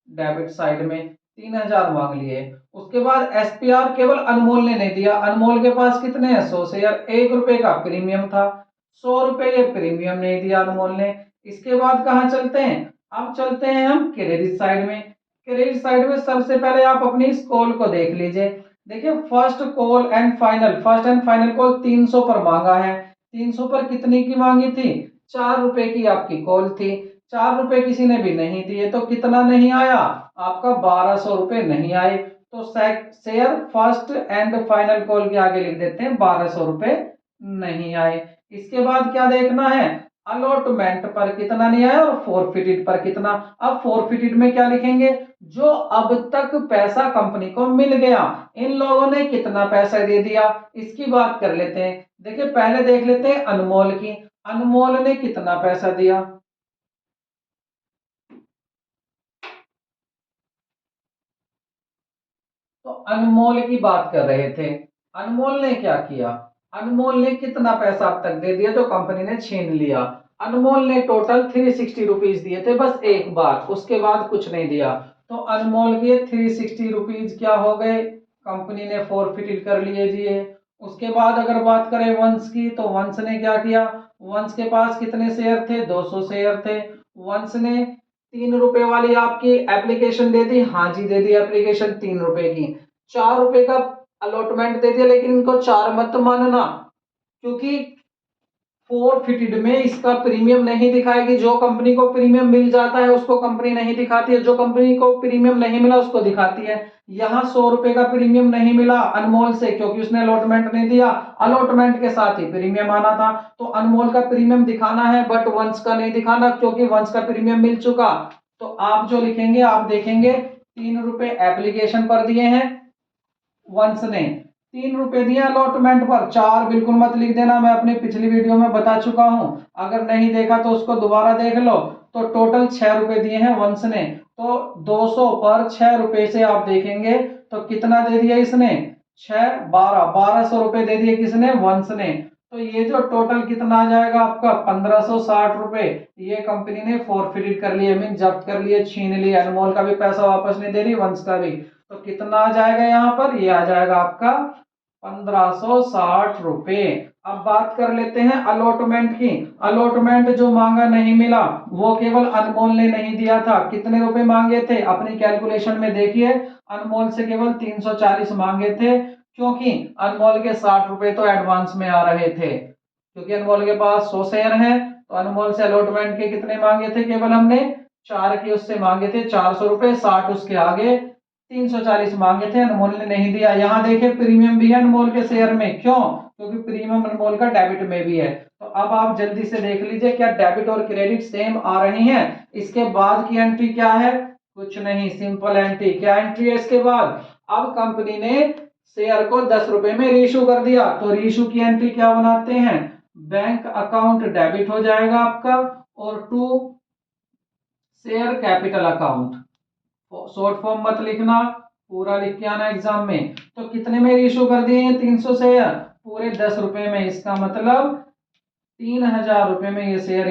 Speaker 1: डेबिट साइड में, 3,000 मांग लिए। उसके बाद एसपीआर केवल अनमोल ने नहीं दिया, अनमोल के पास कितने हैं, 100 शेयर, 1 रुपए का प्रीमियम था, 100 रुपए ये प्रीमियम नहीं दिया अनमोल ने। इसके बाद कहाँ चलते हैं, अब चलते हैं हम क्रेडिट साइड में। क्रेडिट साइड में सबसे पहले आप अपनी इस कॉल को देख लीजिए। देखिए first call and final, first and final call 300 पर मांगा है, 300 पर कितनी की मांगी थी, 4 रुपए की आपकी कॉल थी, 4 रुपए किसी ने भी नहीं दिए, तो कितना नहीं आया आपका, 1200 रुपए नहीं आए। तो share first and final call के आगे लिख देते हैं 1200 रुपए नहीं आए। इसके बाद क्या देखना है, अलॉटमेंट पर कितना नहीं आया और फोरफिटेड पर कितना। अब फोरफिटेड में क्या लिखेंगे, जो अब तक पैसा कंपनी को मिल गया, इन लोगों ने कितना पैसा दे दिया, इसकी बात कर लेते हैं। देखिए पहले देख लेते हैं अनमोल की, अनमोल ने कितना पैसा दिया, तो अनमोल की बात कर रहे थे, अनमोल ने क्या किया, अनमोल ने कितना पैसा अब तक दे दिया जो कंपनी ने छीन लिया। अनमोल ने टोटल 360 रुपीज दिए थे बस एक बार, उसके बाद कुछ नहीं दिया। तो अनमोल के 360 रुपीज क्या हो गए, कंपनी ने फोरफिटेड कर लिए जी। उसके बाद अगर बात करें वंश की, तो वंश ने क्या किया, वंश के पास कितने शेयर थे, 200 शेयर थे, वंश ने 3 रुपए वाली आपकी एप्लीकेशन दे दी, हाँ जी दे दी एप्लीकेशन 3 रुपए की, 4 रुपए का अलॉटमेंट दे दिया, लेकिन इनको 4 मत मानना, क्योंकि फोरफिटेड में इसका प्रीमियम नहीं दिखाएगी। जो कंपनी को प्रीमियम मिल जाता है उसको कंपनी नहीं दिखाती है, जो कंपनी को प्रीमियम नहीं मिला उसको दिखाती है। यहाँ 100 रुपए का प्रीमियम नहीं मिला अनमोल से, क्योंकि उसने अलॉटमेंट नहीं दिया, अलॉटमेंट के साथ ही प्रीमियम आना था, तो अनमोल का प्रीमियम दिखाना है बट वंश का नहीं दिखाना, क्योंकि वंश का प्रीमियम मिल चुका। तो आप जो लिखेंगे, आप देखेंगे 3 रुपए एप्लीकेशन पर दिए हैं वंश ने, 3 रुपए दिए अलॉटमेंट पर, 4 बिल्कुल मत लिख देना, मैं अपनी पिछली वीडियो में बता चुका हूं, अगर नहीं देखा तो उसको दोबारा देख लो। तो टोटल 6 रुपए दिए हैं वंश ने, तो 200 पर 6 रुपए से आप देखेंगे तो कितना दे दिया इसने, 6 1200 रुपए दे दिए किसने, वंश ने। तो ये जो टोटल कितना आ जाएगा आपका 1560 रुपए, ये कंपनी ने फोरफिट कर लिए, मीन जब्त कर लिए, छीन लिए, अनमोल का भी पैसा वापस नहीं दे रही, वंश का भी। तो कितना आ जाएगा यहाँ पर, ये आ जाएगा आपका 1560 रुपए। अब बात कर लेते हैं अलॉटमेंट की। अलॉटमेंट जो मांगा नहीं मिला वो केवल अनमोल ने नहीं दिया था। कितने रुपए मांगे थे अपनी कैलकुलेशन में देखिए, अनमोल से केवल 340 मांगे थे, क्योंकि अनमोल के 60 रुपए तो एडवांस में आ रहे थे, क्योंकि अनमोल के पास 100 शेयर है, तो अनमोल से अलॉटमेंट के कितने मांगे थे, केवल हमने 4 की उससे मांगे थे 400 रुपए, 60 उसके आगे 340 मांगे थे, अनमोल ने नहीं दिया। यहाँ देखिए प्रीमियम भी है अनमोल के शेयर में, क्यों, क्योंकि प्रीमियम अनमोल का डेबिट में भी है। तो अब आप जल्दी से देख लीजिए क्या डेबिट और क्रेडिट सेम आ रही हैं। इसके बाद की एंट्री क्या है, कुछ नहीं, सिंपल एंट्री। क्या एंट्री है इसके बाद, अब कंपनी ने शेयर को 10 रुपए में रीइशू कर दिया, तो रीइशू की एंट्री क्या बनाते हैं, बैंक अकाउंट डेबिट हो जाएगा आपका, और to share capital account, short form मत लिखना, पूरा लिख के आना एग्जाम में। तो कितने में इशू कर दिए हैं, 300 शेयर, पूरे 10 रुपए में, इसका मतलब 3000 रुपए में ये शेयर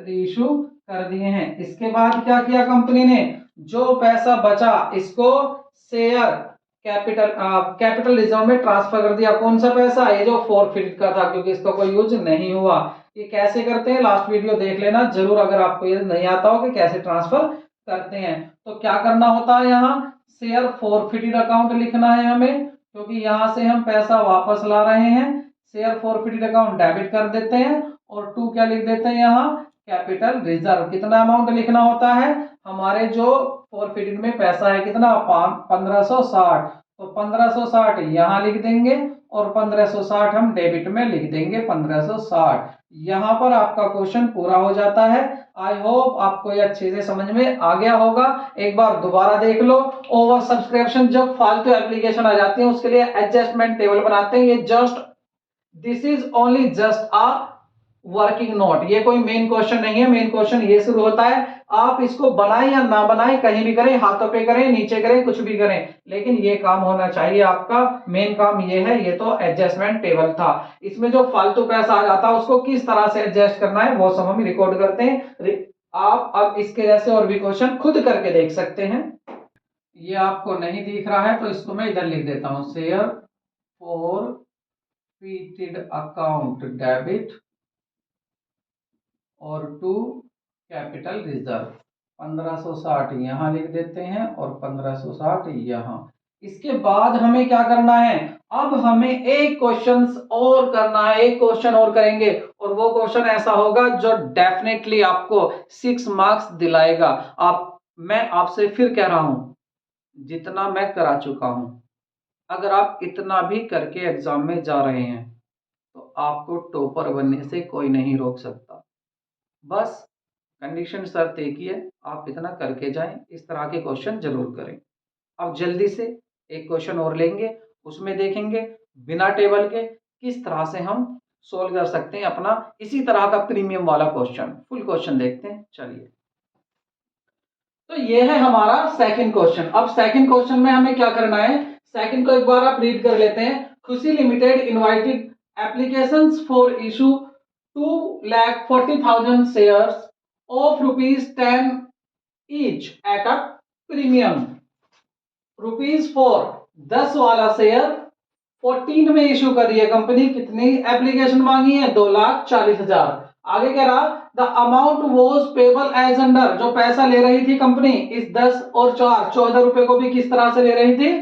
Speaker 1: रीइशू कर दिए हैं। इसके बाद क्या किया कंपनी ने, जो पैसा बचा इसको शेयर कैपिटल रिजर्व में ट्रांसफर कर दिया। कौन सा पैसा, ये जो फोरफिट का था, क्योंकि इसका कोई यूज नहीं हुआ। ये कैसे करते हैं, लास्ट वीडियो देख लेना जरूर, अगर आपको ये नहीं आता हो कि कैसे ट्रांसफर करते हैं। तो क्या करना होता है, यहाँ शेयर फोरफिटेड अकाउंट लिखना है हमें, क्योंकि यहाँ से हम पैसा वापस ला रहे हैं। शेयर फोरफिटेड अकाउंट डेबिट कर देते हैं, और टू क्या लिख देते हैं यहाँ, कैपिटल रिजर्व। कितना अमाउंट लिखना होता है, हमारे जो फोरफिटेड में पैसा है कितना 1560, तो 1560 यहाँ लिख देंगे, और 1560 हम डेबिट में लिख देंगे 1560। यहाँ पर आपका क्वेश्चन पूरा हो जाता है। आई होप आपको ये अच्छे से समझ में आ गया होगा। एक बार दोबारा देख लो। ओवर सब्सक्रिप्शन जब फालतू एप्लीकेशन आ जाती है उसके लिए एडजस्टमेंट टेबल बनाते हैं, ये just this is only just a working note, ये कोई मेन क्वेश्चन नहीं है। मेन क्वेश्चन ये शुरू होता है, आप इसको बनाएं या ना बनाएं, कहीं भी करें, हाथों पे करें, नीचे करें, कुछ भी करें, लेकिन ये काम होना चाहिए आपका। मेन काम ये है, ये तो एडजस्टमेंट टेबल था। इसमें जो फालतू पैसा आ जाता है उसको किस तरह से एडजस्ट करना है वो सब हम रिकॉर्ड करते हैं। आप अब इसके जैसे और भी क्वेश्चन खुद करके देख सकते हैं। ये आपको नहीं दिख रहा है तो इसको मैं इधर लिख देता हूं, शेयर फोरफिटेड अकाउंट डेबिट और टू कैपिटल रिजर्व। 1560 यहां लिख देते हैं और 1560 यहां। इसके बाद हमें क्या करना है, अब हमें एक क्वेश्चन और करना है, एक क्वेश्चन और करेंगे, और वो क्वेश्चन ऐसा होगा जो डेफिनेटली आपको 6 मार्क्स दिलाएगा। मैं आपसे फिर कह रहा हूं, जितना मैं करा चुका हूं, अगर आप इतना भी करके एग्जाम में जा रहे हैं तो आपको टॉपर बनने से कोई नहीं रोक सकता। बस कंडीशन शर्त एक ही है, आप इतना करके जाएं, इस तरह के क्वेश्चन जरूर करें। अब जल्दी से एक क्वेश्चन और लेंगे, उसमें देखेंगे बिना टेबल के किस तरह से हम सोल्व कर सकते हैं अपना इसी तरह का प्रीमियम वाला क्वेश्चन। फुल क्वेश्चन देखते हैं, चलिए। तो ये है हमारा सेकंड क्वेश्चन। अब सेकंड क्वेश्चन में हमें क्या करना है, सेकंड को एक बार आप रीड कर लेते हैं। खुशी limited invited applications for issue 2,40,000 shares of ₹10 each at a premium ₹4 10 वाला शेयर 14 में इशू करी है कंपनी। कितनी एप्लीकेशन मांगी है, 2,40,000। आगे कह रहा the amount was payable as under, जो पैसा ले रही थी कंपनी इस 10 और 4 14 रुपए को भी किस तरह से ले रही थी,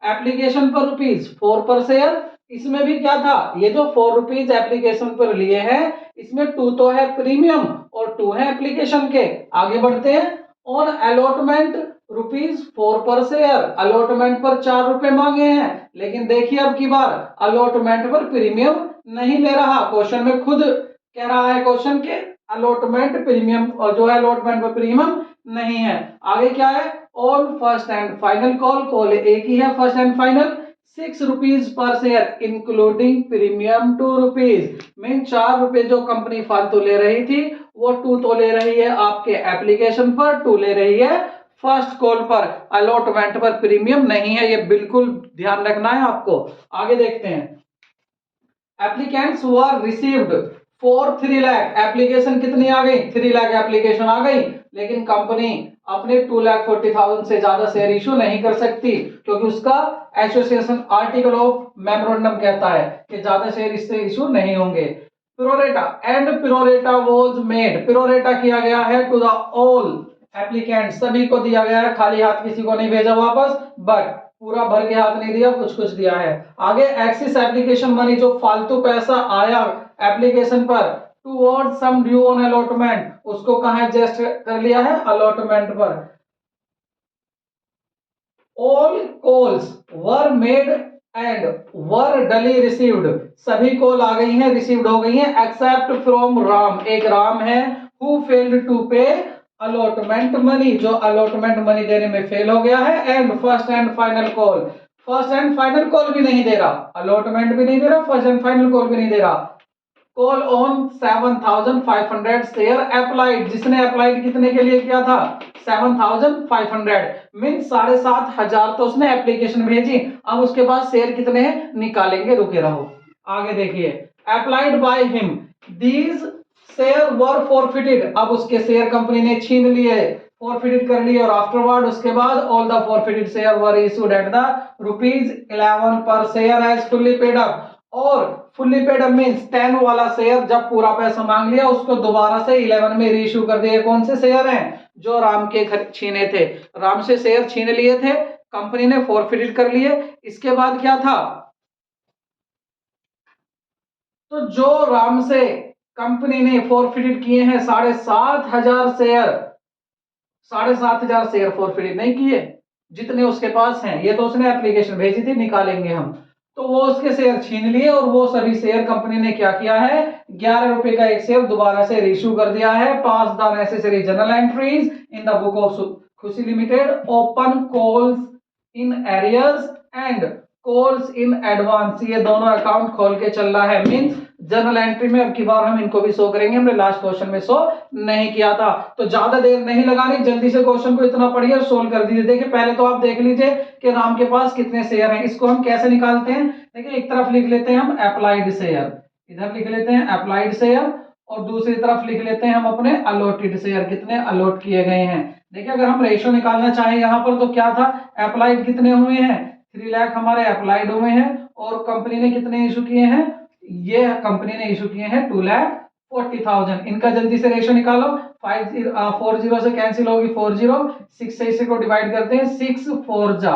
Speaker 1: एप्लीकेशन पर ₹4 पर शेयर, इसमें भी क्या था, ये जो 4 रुपीज एप्लीकेशन पर लिए हैं, इसमें 2 तो है प्रीमियम और 2 है एप्लीकेशन के। आगे बढ़ते हैं। ऑन अलॉटमेंट ₹4 पर शेयर, अलॉटमेंट पर 4 रुपए मांगे हैं, लेकिन देखिए अब की बार अलॉटमेंट पर प्रीमियम नहीं ले रहा। क्वेश्चन में खुद कह रहा है क्वेश्चन के अलॉटमेंट प्रीमियम, और जो है अलॉटमेंट पर प्रीमियम नहीं है। आगे क्या है, on first and final call, call एक ही है first and final, 6 rupees per share including premium 2 rupees, mean 4 रुपए जो कंपनी फालतू ले रही थी वो 2 तो ले रही है आपके एप्लीकेशन पर, 2 ले रही है फर्स्ट कॉल पर। अलॉटमेंट पर प्रीमियम नहीं है, ये बिल्कुल ध्यान रखना है आपको। आगे देखते हैं। Applicants were received for 3 lakh, application कितनी आ गई, 3 लाख एप्लीकेशन आ गई, लेकिन कंपनी अपने 2,40,000 से ज्यादा शेयर इशू नहीं कर सकती, क्योंकि उसका एसोसिएशन आर्टिकल ऑफ मेमोरेंडम कहता है कि ज्यादा शेयर इससे इशू नहीं होंगे। Pro rata and pro rata was made, pro rata किया गया है टू द ऑल एप्लीकेंट, सभी को दिया गया है, खाली हाथ किसी को नहीं भेजा वापस, बट पूरा भर के हाथ नहीं दिया, कुछ कुछ दिया है। आगे एक्सिस एप्लीकेशन मनी, जो फालतू पैसा आया एप्लीकेशन पर toward sum due on allotment, उसको कहां एडजस्ट कर लिया है, अलॉटमेंट पर। All calls were made and were duly received, सभी कॉल आ गई हैं, रिसीव्ड हो गई हैं, एक्सेप्ट फ्रॉम राम, एक राम है, हु फेल्ड टू पे अलॉटमेंट मनी, जो अलॉटमेंट मनी देने में फेल हो गया है। And first and final call, first and final call भी नहीं दे रहा, अलॉटमेंट भी नहीं दे रहा, फर्स्ट एंड फाइनल कॉल भी नहीं दे रहा। कॉल ऑन 7,500 शेयर अप्लाइड, जिसने अप्लाइड कितने के लिए किया था, 7,500, मीन 7,500 तो उसने एप्लीकेशन भेजी, अब उसके बाद शेयर कितने हैं निकालेंगे, रुके रहो। आगे देखिए, applied by him these share were forfeited, अब उसके शेयर कंपनी ने छीन लिए, फॉरफिटेड कर लिए, और आफ्टरवर्ड उसके बाद all the forfeited share were issued at the ₹11 per share as fully paid up, और फुल्ली पेड अप मींस 10 वाला शेयर जब पूरा पैसा मांग लिया उसको दोबारा से 11 में रीइश्यू कर दिए। कौन से शेयर हैं, जो राम के छीने थे, राम से शेयर छीन लिए थे, कंपनी ने फॉरफिटेड कर लिए। इसके बाद क्या था, तो जो राम से कंपनी ने फॉरफिटेड किए हैं 7,500 शेयर, 7,500 शेयर फॉरफिटेड नहीं किए, जितने उसके पास हैं, ये तो उसने एप्लीकेशन भेजी थी निकालेंगे हम, तो वो उसके शेयर छीन लिए, और वो सभी शेयर कंपनी ने क्या किया है, 11 रुपए का एक शेयर दोबारा से इशू कर दिया है। Pass the necessary journal entries in the book of Khushi limited, open calls in arrears and calls in advance, ये दोनों अकाउंट खोल के चल रहा है, मींस जर्नल एंट्री में अब की बार हम इनको भी शो करेंगे, हमने लास्ट क्वेश्चन में शो नहीं किया था। तो ज्यादा देर नहीं लगानी, जल्दी से क्वेश्चन को इतना पढ़िए और सोल्व कर दीजिए। देखिए पहले तो आप देख लीजिए कि राम के पास कितने शेयर हैं, इसको हम कैसे निकालते हैं। देखिए एक तरफ लिख लेते हैं हम अप्लाइड शेयर, इधर लिख लेते हैं अप्लाइड शेयर, और दूसरी तरफ लिख लेते हैं हम अपने अलॉटेड शेयर, कितने अलॉट किए गए हैं। देखिए अगर हम रेशो निकालना चाहें यहाँ पर, तो क्या था, अप्लाइड कितने हुए हैं, 3 लाख हमारे अप्लाइड हुए हैं, और कंपनी ने कितने इशू किए हैं, ये कंपनी ने इशू किए हैं 2,40,000। इनका जल्दी से रेशो निकालो, 40 से कैंसिल होगी 40, 6 से इसे को डिवाइड करते हैं, 6 4 जा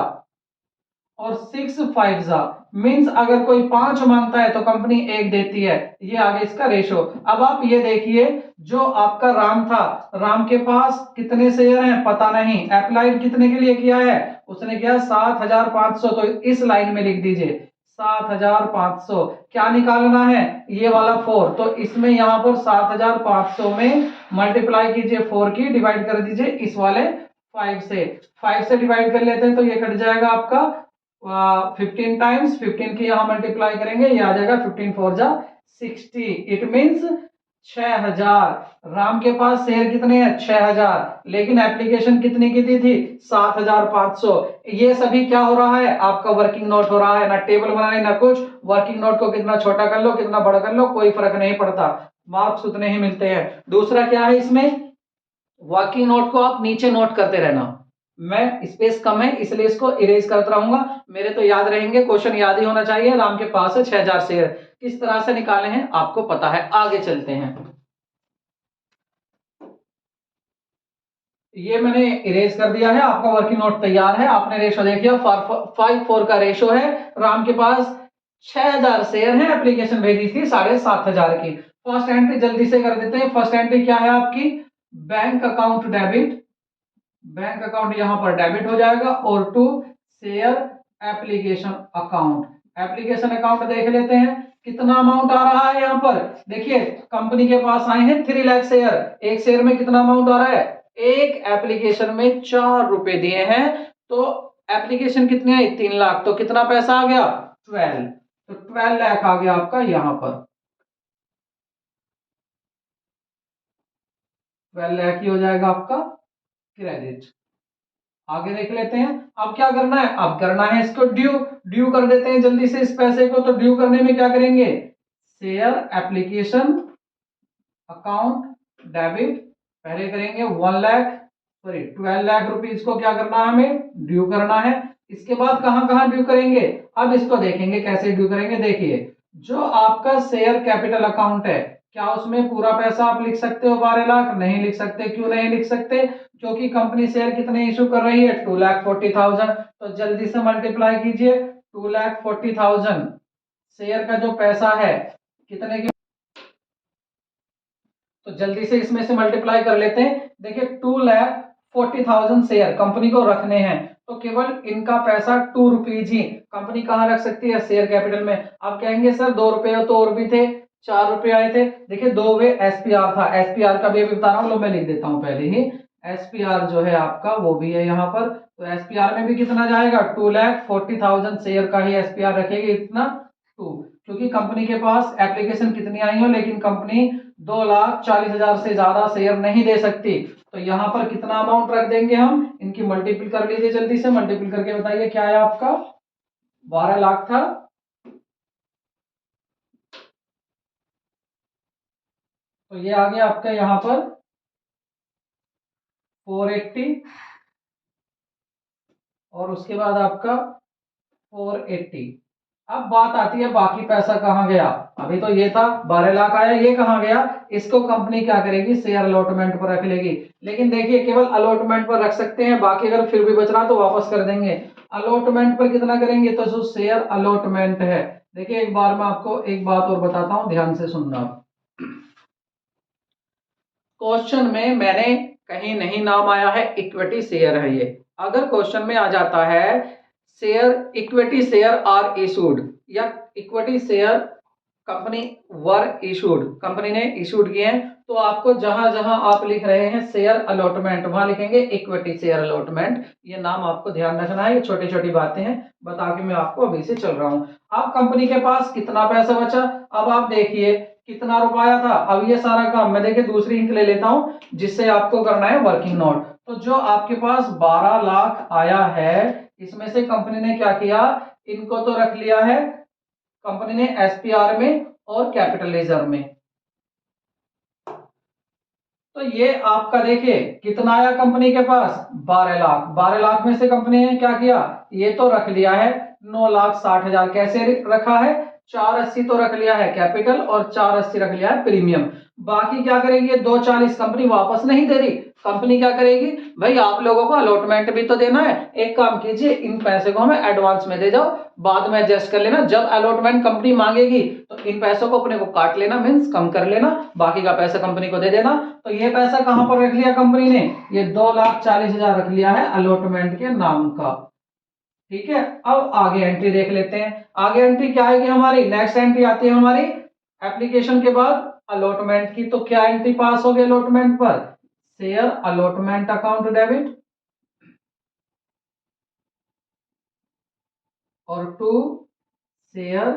Speaker 1: और 6 5 जा, मींस अगर कोई 5 मांगता है तो कंपनी 1 देती है, ये आगे इसका रेशो। अब आप ये देखिए, जो आपका राम था, राम के पास कितने शेयर हैं पता नहीं, अप्लाइड कितने के लिए किया है, उसने किया 7,500, तो इस लाइन में लिख दीजिए 7,500। क्या निकालना है, ये वाला 4, तो इसमें यहां पर 7,500 में मल्टीप्लाई कीजिए 4 की, डिवाइड कर दीजिए इस वाले 5 से, 5 से डिवाइड कर लेते हैं तो ये कट जाएगा आपका 15 टाइम्स, 15 की यहां मल्टीप्लाई करेंगे, ये आ जाएगा 15 4 जा 60, इट मींस 6,000। राम के पास शेयर कितने हैं, 6,000, लेकिन एप्लीकेशन कितनी की दी थी, 7,500। ये सभी क्या हो रहा है, आपका वर्किंग नोट हो रहा है, ना टेबल बनाने ना कुछ, वर्किंग नोट को कितना छोटा कर लो कितना बड़ा कर लो कोई फर्क नहीं पड़ता, मार्क्स उतने ही मिलते हैं। दूसरा क्या है इसमें, वर्किंग नोट को आप नीचे नोट करते रहना, मैं स्पेस कम है इसलिए इसको इरेज करता रहूंगा, मेरे तो याद रहेंगे, क्वेश्चन याद ही होना चाहिए। राम के पास है 6,000 शेयर, किस तरह से निकाले हैं आपको पता है। आगे चलते हैं, ये मैंने इरेज कर दिया है, आपका वर्किंग नोट तैयार है। आपने रेशो देखिए 5 4 का रेशो है, राम के पास 6000 शेयर है, एप्लीकेशन भेजी थी 7500 की। फर्स्ट एंट्री जल्दी से कर देते हैं। फर्स्ट एंट्री क्या है आपकी, bank account debit, bank account यहां पर डेबिट हो जाएगा, और to share application account, application account देख लेते हैं कितना अमाउंट आ रहा है। यहां पर देखिए कंपनी के पास आए हैं 3 लाख शेयर, एक शेयर में कितना अमाउंट आ रहा है, एक एप्लीकेशन में 4 रुपए दिए हैं, तो एप्लीकेशन कितनी आई 3 लाख, तो कितना पैसा आ गया 12, तो 12 लाख आ गया आपका यहां पर, 12 लाख ही हो जाएगा आपका क्रेडिट। आगे देख लेते हैं। अब क्या करना है, अब करना है इसको ड्यू, ड्यू कर देते हैं जल्दी से इस पैसे को। तो ड्यू करने में क्या करेंगे, शेयर एप्लीकेशन अकाउंट डेबिट, पहले करेंगे 1 लाख, सॉरी 12 लाख रुपीज को क्या करना है, हमें ड्यू करना है। इसके बाद कहां कहां ड्यू करेंगे, अब इसको देखेंगे कैसे ड्यू करेंगे। देखिए जो आपका शेयर कैपिटल अकाउंट है, क्या उसमें पूरा पैसा आप लिख सकते हो 12 लाख, नहीं लिख सकते। क्यों नहीं लिख सकते, क्योंकि कंपनी शेयर कितने इशू कर रही है 2,40,000, तो जल्दी से मल्टीप्लाई कीजिए 2,40,000 शेयर का जो पैसा है कितने की, तो जल्दी से इसमें से मल्टीप्लाई कर लेते हैं। देखिए 2,40,000 शेयर कंपनी को रखने हैं, तो केवल इनका पैसा 2 रुपीज ही कंपनी कहां रख सकती है, शेयर कैपिटल में। आप कहेंगे सर 2 रुपए तो और भी थे, 4 रुपए आए थे। देखिए 2 वे एसपीआर था, एसपीआर का भी अभी बता रहा हूं, लो मैं लिख देता हूं पहले ही। एसपीआर जो है आपका वो भी है यहाँ पर, तो एसपीआर में भी कितना जाएगा 2,40,000 शेयर का ही एसपीआर रखेगी, इतना 2, क्योंकि कंपनी के पास एप्लीकेशन कितनी आई हो, लेकिन कंपनी 2,40,000 से ज्यादा शेयर नहीं दे सकती। तो यहां पर कितना अमाउंट रख देंगे हम, इनकी मल्टीपल कर लीजिए, जल्दी से मल्टीपल करके बताइए क्या है आपका, 12 लाख था, तो ये आ गया आपका यहां पर 480, और उसके बाद आपका 480। अब बात आती है बाकी पैसा कहां गया, अभी तो ये था 12 लाख आया, ये कहां गया, इसको कंपनी क्या करेगी, शेयर अलॉटमेंट पर रख लेगी। लेकिन देखिए केवल अलॉटमेंट पर रख सकते हैं, बाकी अगर फिर भी बच रहा तो वापस कर देंगे। अलॉटमेंट पर कितना करेंगे, तो जो शेयर अलॉटमेंट है, देखिए एक बार मैं आपको एक बात और बताता हूं, ध्यान से सुनना। क्वेश्चन में मैंने कहीं नहीं नाम आया है, इक्विटी शेयर है ये। अगर क्वेश्चन में आ जाता है share, equity share are issued, या equity share company were issued, company ने इशूड किए हैं, तो आपको जहां जहां आप लिख रहे हैं शेयर अलॉटमेंट, वहां लिखेंगे इक्विटी शेयर अलॉटमेंट। ये नाम आपको ध्यान रखना है, ये छोटी छोटी बातें हैं, बता के मैं आपको अभी से चल रहा हूं। अब कंपनी के पास कितना पैसा बचा, अब आप देखिए कितना रुपया था। अब ये सारा काम मैं देखिए दूसरी इंक ले लेता हूं, जिससे आपको करना है वर्किंग नोट। तो जो आपके पास 12 लाख आया है, इसमें से कंपनी ने क्या किया, इनको तो रख लिया है कंपनी ने एसपीआर में और कैपिटल रिजर्व में। तो ये आपका देखिए कितना आया कंपनी के पास 12 लाख, 12 लाख में से कंपनी ने क्या किया, ये तो रख लिया है 9,60,000, कैसे रखा है, 480 तो रख लिया है कैपिटल और 480 रख लिया है प्रीमियम। बाकी क्या करेगी, 240 कंपनी वापस नहीं दे रही, कंपनी क्या करेगी, भाई आप लोगों को अलॉटमेंट भी तो देना है, एक काम कीजिए इन पैसे को हमें एडवांस में दे जाओ, बाद में एडजस्ट कर लेना, जब अलॉटमेंट कंपनी मांगेगी तो इन पैसों को अपने को काट लेना, मीन्स कम कर लेना, बाकी का पैसा कंपनी को दे देना। तो ये पैसा कहां पर रख लिया कंपनी ने, ये 2,40,000 रख लिया है अलॉटमेंट के नाम का। ठीक है, अब आगे एंट्री देख लेते हैं। आगे एंट्री क्या है कि हमारी नेक्स्ट एंट्री आती है हमारी एप्लीकेशन के बाद अलॉटमेंट की। तो क्या एंट्री पास हो गई अलॉटमेंट पर, शेयर अलॉटमेंट अकाउंट डेबिट, और टू शेयर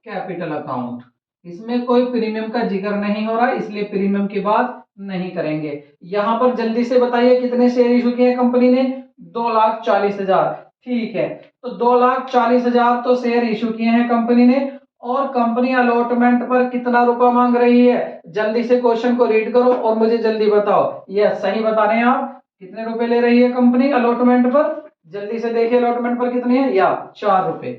Speaker 1: कैपिटल अकाउंट। इसमें कोई प्रीमियम का जिक्र नहीं हो रहा, इसलिए प्रीमियम की बात नहीं करेंगे। यहां पर जल्दी से बताइए कितने शेयर इशू किए हैं कंपनी ने, 2,40,000। ठीक है, तो 2,40,000 तो शेयर इशू किए हैं कंपनी ने, और कंपनी अलॉटमेंट पर कितना रुपया मांग रही है, जल्दी से क्वेश्चन को रीड करो और मुझे जल्दी बताओ। यस सही बता रहे हैं आप, कितने रुपए ले रही है कंपनी अलॉटमेंट पर, जल्दी से देखिए अलॉटमेंट पर कितने हैं, या 4 रुपए।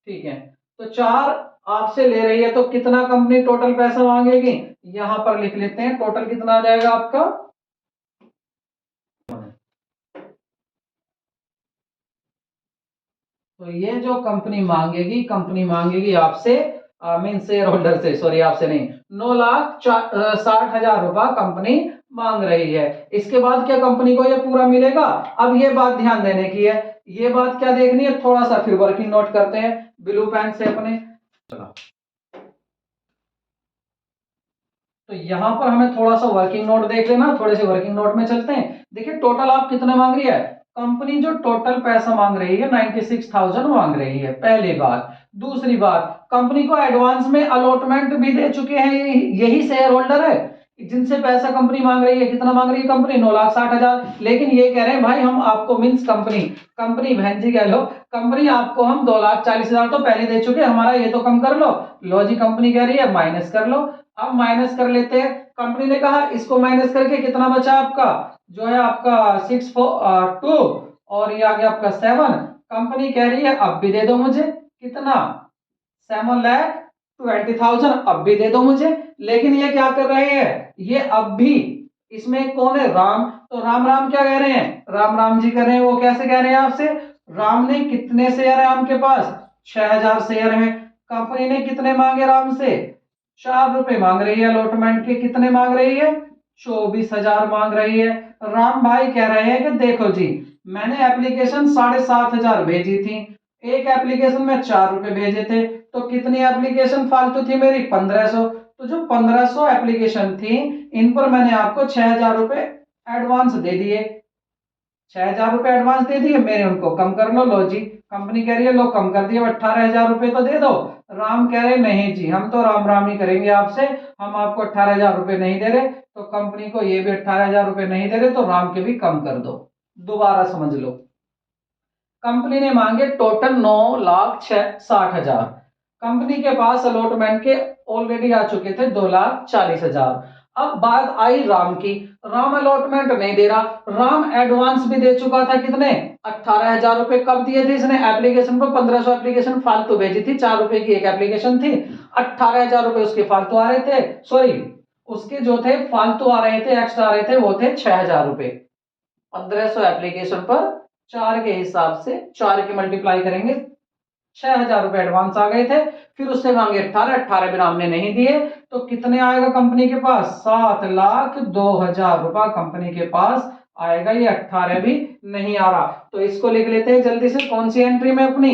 Speaker 1: ठीक है, तो 4 आपसे ले रही है, तो कितना कंपनी टोटल पैसा मांगेगी, यहां पर लिख लेते हैं टोटल कितना आ जाएगा आपका, तो ये जो कंपनी मांगेगी आपसे, मीन शेयर होल्डर से, सॉरी आपसे नहीं, 9,60,000 रुपया कंपनी मांग रही है। इसके बाद क्या कंपनी को ये पूरा मिलेगा? अब ये बात ध्यान देने की है, ये बात क्या देखनी है, थोड़ा सा फिर वर्किंग नोट करते हैं ब्लू पेन से अपने। तो यहां पर हमें थोड़ा सा वर्किंग नोट देख लेना, थोड़े से वर्किंग नोट में चलते हैं। देखिए टोटल आप कितने मांग रही है कंपनी, जो टोटल पैसा मांग रही है 96,000 मांग रही है, पहली बात। दूसरी बात, कंपनी को एडवांस में अलॉटमेंट भी दे चुके हैं, यही शेयर होल्डर है जिनसे पैसा कंपनी मांग रही है। कितना मांग रही है कंपनी? 9,60,000। लेकिन ये कह रहे हैं भाई हम आपको, मीन्स कंपनी कंपनी बहन जी कह लो, कंपनी आपको हम 2,40,000 तो पहले दे चुके, हमारा ये तो कम कर लो जी। कंपनी कह रही है माइनस कर लो। अब माइनस कर लेते हैं। कंपनी ने कहा इसको माइनस करके कितना बचा आपका, जो है आपका 642, और ये आ गया आपका 7। कंपनी कह रही है अब भी दे दो मुझे, कितना? 7,20,000 अब भी दे दो मुझे। लेकिन ये क्या कर रहे हैं, ये अब भी, इसमें कौन है? राम। तो राम राम क्या कह रहे हैं, राम राम जी कर रहे हैं। वो कैसे कह रहे हैं आपसे? राम ने कितने शेयर है राम के पास? 6,000 शेयर है। कंपनी ने कितने मांगे राम से? 4 रुपए मांग रही है अलॉटमेंट के। कितने मांग रही है? 24,000 मांग रही है। राम भाई कह रहे हैं कि देखो जी, मैंने एप्लीकेशन 7,500 भेजी थी, एक एप्लीकेशन में 4 रुपए भेजे थे, तो कितनी एप्लीकेशन फालतू थी मेरी? 1,500। तो जो 1,500 एप्लीकेशन थी, इन पर मैंने आपको 6,000 रुपए एडवांस दे दिए। 6,000 रुपए एडवांस दे दिए, मेरे उनको कम कर लो जी। कंपनी कह रही है लो कम कर दिए, 18,000 रुपए तो दे दो। राम कह रहे नहीं जी, हम तो राम राम ही करेंगे आपसे, हम आपको 18,000 रुपए नहीं दे रहे। तो कंपनी को ये भी 18,000 रुपए नहीं दे रहे, तो राम के भी कम कर दो। दोबारा समझ लो, कंपनी ने मांगे टोटल 9,60,000, कंपनी के पास अलॉटमेंट के ऑलरेडी आ चुके थे 2,40,000। अब बात आई राम की, राम अलॉटमेंट नहीं दे रहा, राम एडवांस भी दे चुका था। कितने? 18,000 रुपए। कब दिए थे इसने? एप्लीकेशन पर 1,500 एप्लीकेशन फालतू भेजी थी, 4 रुपए की एक एप्लीकेशन थी, 18,000 रुपए उसके फालतू आ रहे थे, सॉरी उसके जो थे फालतू आ रहे थे, एक्स्ट्रा आ रहे थे, वो थे 6,000 रुपए। 1,500 एप्लीकेशन पर 4 के हिसाब से 4 की मल्टीप्लाई करेंगे, 6,000 रुपए एडवांस आ गए थे। फिर उससे मांगे 18 भी राम ने नहीं दिए, तो कितने आएगा कंपनी के पास? 7,02,000 रुपया कंपनी के पास आएगा। ये 18 भी नहीं आ रहा, तो इसको लिख लेते हैं जल्दी से। कौन सी एंट्री में अपनी?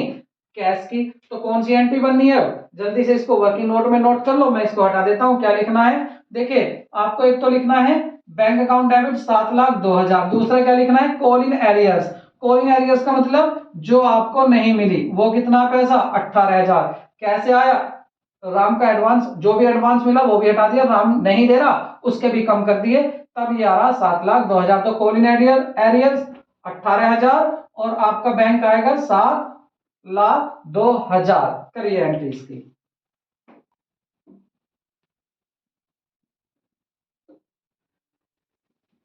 Speaker 1: कैश की। तो कौन सी एंट्री बननी है? जल्दी से इसको वर्किंग नोट में नोट कर लो, मैं इसको हटा देता हूं। क्या लिखना है? देखिए आपको एक तो लिखना है बैंक अकाउंट डेबिट 7,02,000, दूसरा क्या लिखना है? Call in arrears. Call in arrears का मतलब जो आपको नहीं मिली, वो कितना पैसा? 18,000। कैसे आया? राम का एडवांस, जो भी एडवांस मिला वो भी हटा दिया, राम नहीं दे रहा उसके भी कम कर दिए, तब ये आ रहा 7,02,000। तो कॉल इन एरियर्स 18,000, और आपका बैंक आएगा 7,02,000। करिए एंट्री इसकी।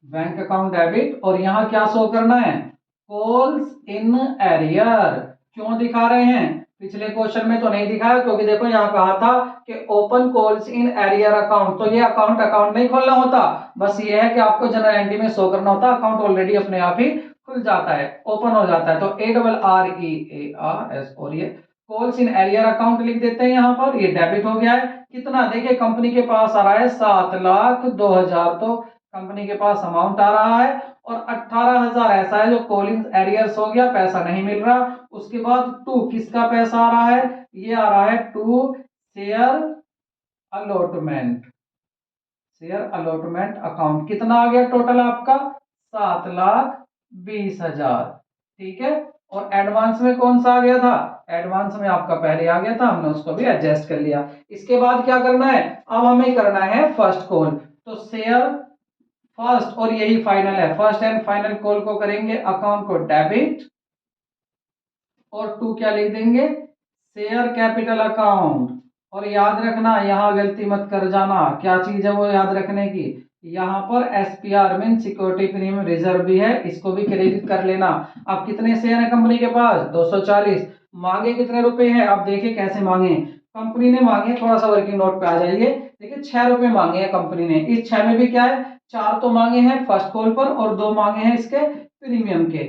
Speaker 1: बैंक अकाउंट डेबिट, और यहां क्या शो करना है? Calls in arrear. क्यों दिखा रहे हैं? पिछले क्वेश्चन में तो नहीं दिखाया, क्योंकि देखो यहां कहा था कि open calls in arrear account, तो ये अकाउंट नहीं खोलना होता, बस ये है कि आपको जनरल एंट्री में शो करना होता, अकाउंट ऑलरेडी अपने आप ही खुल जाता है, ओपन हो जाता है। तो ARREARS, और ये कॉल्स इन एरियर अकाउंट लिख देते हैं यहाँ पर। ये डेबिट हो गया है। कितना? देखिए कंपनी के पास आ रहा है 7,02,000, तो कंपनी के पास अमाउंट आ रहा है, और 18,000 ऐसा है जो कॉलिंग एरियर्स हो गया, पैसा नहीं मिल रहा। उसके बाद 2 किसका पैसा आ रहा है? ये आ रहा है 2 share allotment, share allotment account. कितना आ गया टोटल आपका? 7,20,000। ठीक है, और एडवांस में कौन सा आ गया था? एडवांस में आपका पहले आ गया था, हमने उसको भी एडजस्ट कर लिया। इसके बाद क्या करना है? अब हमें करना है फर्स्ट कॉल, तो शेयर फर्स्ट, और यही फाइनल है, फर्स्ट एंड फाइनल कॉल को करेंगे अकाउंट को डेबिट, और 2 क्या लिख देंगे? Share capital account. और याद रखना, यहां गलती मत कर जाना, क्या चीज है वो याद रखने की, यहां पर SPR mean security premium reserve भी है, इसको भी क्रेडिट कर लेना। अब कितने शेयर है कंपनी के पास? 240। मांगे कितने रुपए हैं? अब देखिए कैसे मांगे। कंपनी ने मांगे, थोड़ा सा वर्किंग नोट पे आ जाइए, देखिए 6 रुपए मांगे हैं कंपनी ने। इस 6 में भी क्या है? 4 तो मांगे हैं फर्स्ट कॉल पर, और 2 मांगे हैं इसके प्रीमियम के।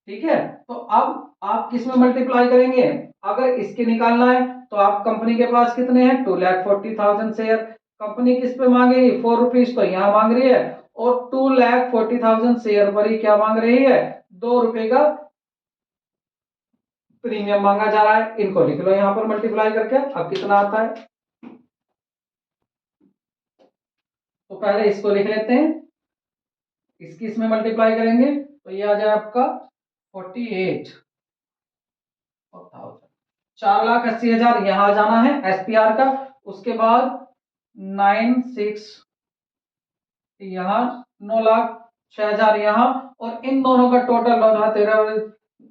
Speaker 1: ठीक है, तो अब आप किस में मल्टीप्लाई करेंगे? अगर इसके निकालना है तो आप कंपनी के पास कितने हैं? 2,40,000 शेयर। कंपनी किस पे मांगेगी? 4 रुपीज तो यहाँ मांग रही है, और 2,40,000 शेयर पर ही क्या मांग रही है? 2 रुपए का प्रीमियम मांगा जा रहा है। इनको लिख लो यहां पर मल्टीप्लाई करके। अब कितना आता है? तो पहले इसको लिख लेते हैं, इसकी इसमें मल्टीप्लाई करेंगे तो ये आ जाए आपका 48,000। 4,80,000 यहां जाना है एसपीआर का। उसके बाद 96 यहाँ, 9,06,000 यहाँ, और इन दोनों का टोटल होगा तेरा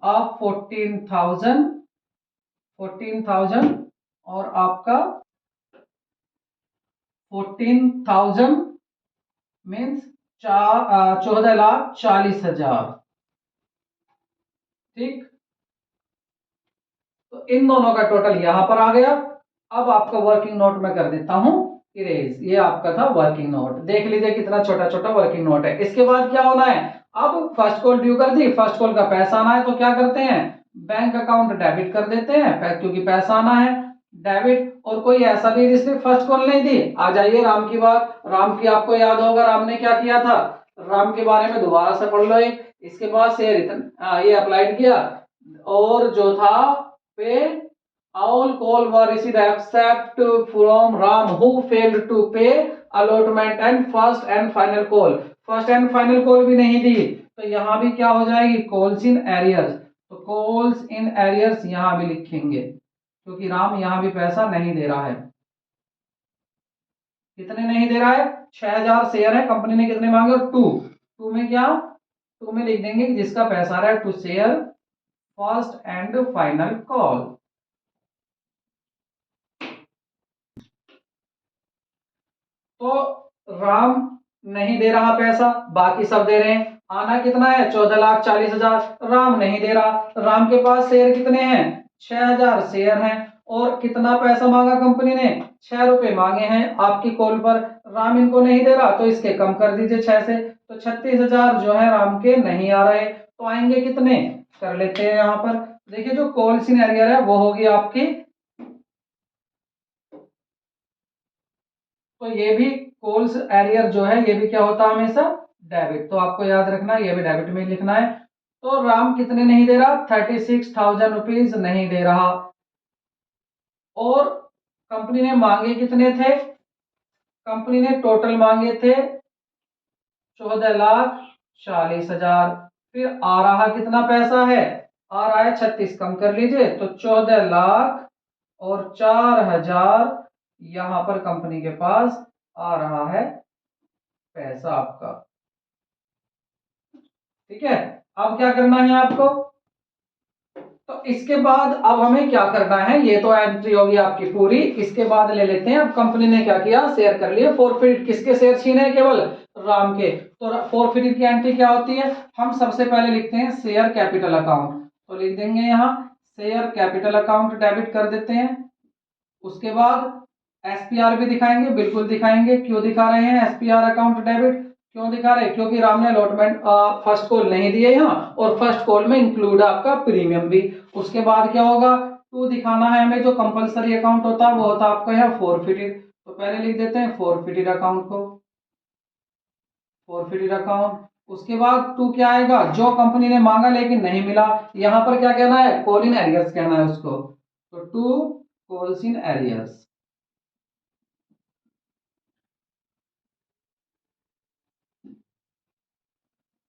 Speaker 1: आप 14,000 और आपका 14,000 मीन्स 14,40,000। ठीक, तो इन दोनों का टोटल यहां पर आ गया। अब आपका वर्किंग नोट में कर देता हूं इरेज। ये आपका था वर्किंग नोट, देख लीजिए कितना छोटा छोटा वर्किंग नोट है। इसके बाद क्या होना है? अब फर्स्ट कॉल ड्यू कर दी, फर्स्ट कॉल का पैसा आना है तो क्या करते हैं? बैंक अकाउंट डेबिट कर देते हैं, क्योंकि पैसा आना है डेबिट। और कोई ऐसा भी जिसने फर्स्ट कॉल नहीं दी, आ जाइए राम की बात। राम की आपको याद होगा राम ने क्या किया था, राम के बारे में दोबारा से पढ़ लो। इसके बाद शेयर इतना ये अप्लाइड किया, और जो था पे all call were received except from Ram who failed to pay allotment and first and final call। First and final call भी नहीं दी तो यहां भी क्या हो जाएगी? Calls in arrears. तो कॉल्स इन एरियर्स यहां भी लिखेंगे, क्योंकि राम यहां भी पैसा नहीं दे रहा है। कितने नहीं दे रहा है? 6,000 शेयर है, कंपनी ने कितने मांगे? 2। 2 में क्या? 2 में लिख देंगे कि जिसका पैसा आ रहा है to share first and final call. तो राम नहीं दे रहा पैसा, बाकी सब दे रहे हैं। आना कितना है? 14,40,000। राम नहीं दे रहा। राम के पास शेयर कितने हैं? 6,000 शेयर हैं। और कितना पैसा मांगा कंपनी ने? 6 रुपए मांगे हैं आपकी कॉल पर। राम इनको नहीं दे रहा तो इसके कम कर दीजिए 6 से, तो 36,000 जो है राम के नहीं आ रहे। तो आएंगे कितने? कर लेते हैं यहाँ पर। देखिए जो कॉल सिनेरियो है वो होगी आपकी, तो ये भी कॉल्स एरियर जो है ये भी क्या होता है? हमेशा डेबिट। तो आपको याद रखना है ये भी डेबिट में लिखना है। तो राम कितने नहीं दे रहा? 36,000 रुपीज नहीं दे रहा। और कंपनी ने मांगे कितने थे? कंपनी ने टोटल मांगे थे 14,40,000। फिर आ रहा कितना पैसा है? आ रहा है 36, कम कर लीजिए तो 14,00,000 और 4,000 यहां पर कंपनी के पास आ रहा है पैसा आपका। ठीक है, अब क्या करना है आपको? तो इसके बाद अब हमें क्या करना है? ये तो एंट्री होगी आपकी पूरी। इसके बाद ले लेते हैं, अब कंपनी ने क्या किया? शेयर कर लिए। फोरफिट किसके शेयर छीने? केवल राम के। तो फोरफिट की एंट्री क्या होती है? हम सबसे पहले लिखते हैं शेयर कैपिटल अकाउंट। तो लिख देंगे यहाँ शेयर कैपिटल अकाउंट डेबिट कर देते हैं। उसके बाद एसपीआर भी दिखाएंगे, बिल्कुल दिखाएंगे। क्यों दिखा रहे हैं एसपीआर अकाउंट डेबिट? क्यों दिखा रहे हैं? क्योंकि राम ने अलॉटमेंट फर्स्ट कॉल नहीं दिए यहाँ, और फर्स्ट कॉल में इंक्लूड आपका प्रीमियम भी। उसके बाद क्या होगा? टू दिखाना है हमें। जो कंपलसरी अकाउंट होता है वो होता है आपका यहाँ फोरफिटेड। तो पहले लिख देते हैं फोरफिटेड अकाउंट को, फोरफिटेड अकाउंट। उसके बाद टू क्या आएगा? जो कंपनी ने मांगा लेकिन नहीं मिला। यहाँ पर क्या कहना है? कॉल इन एरियर्स कहना है उसको। तो टू कॉल्स इन एरियर्स।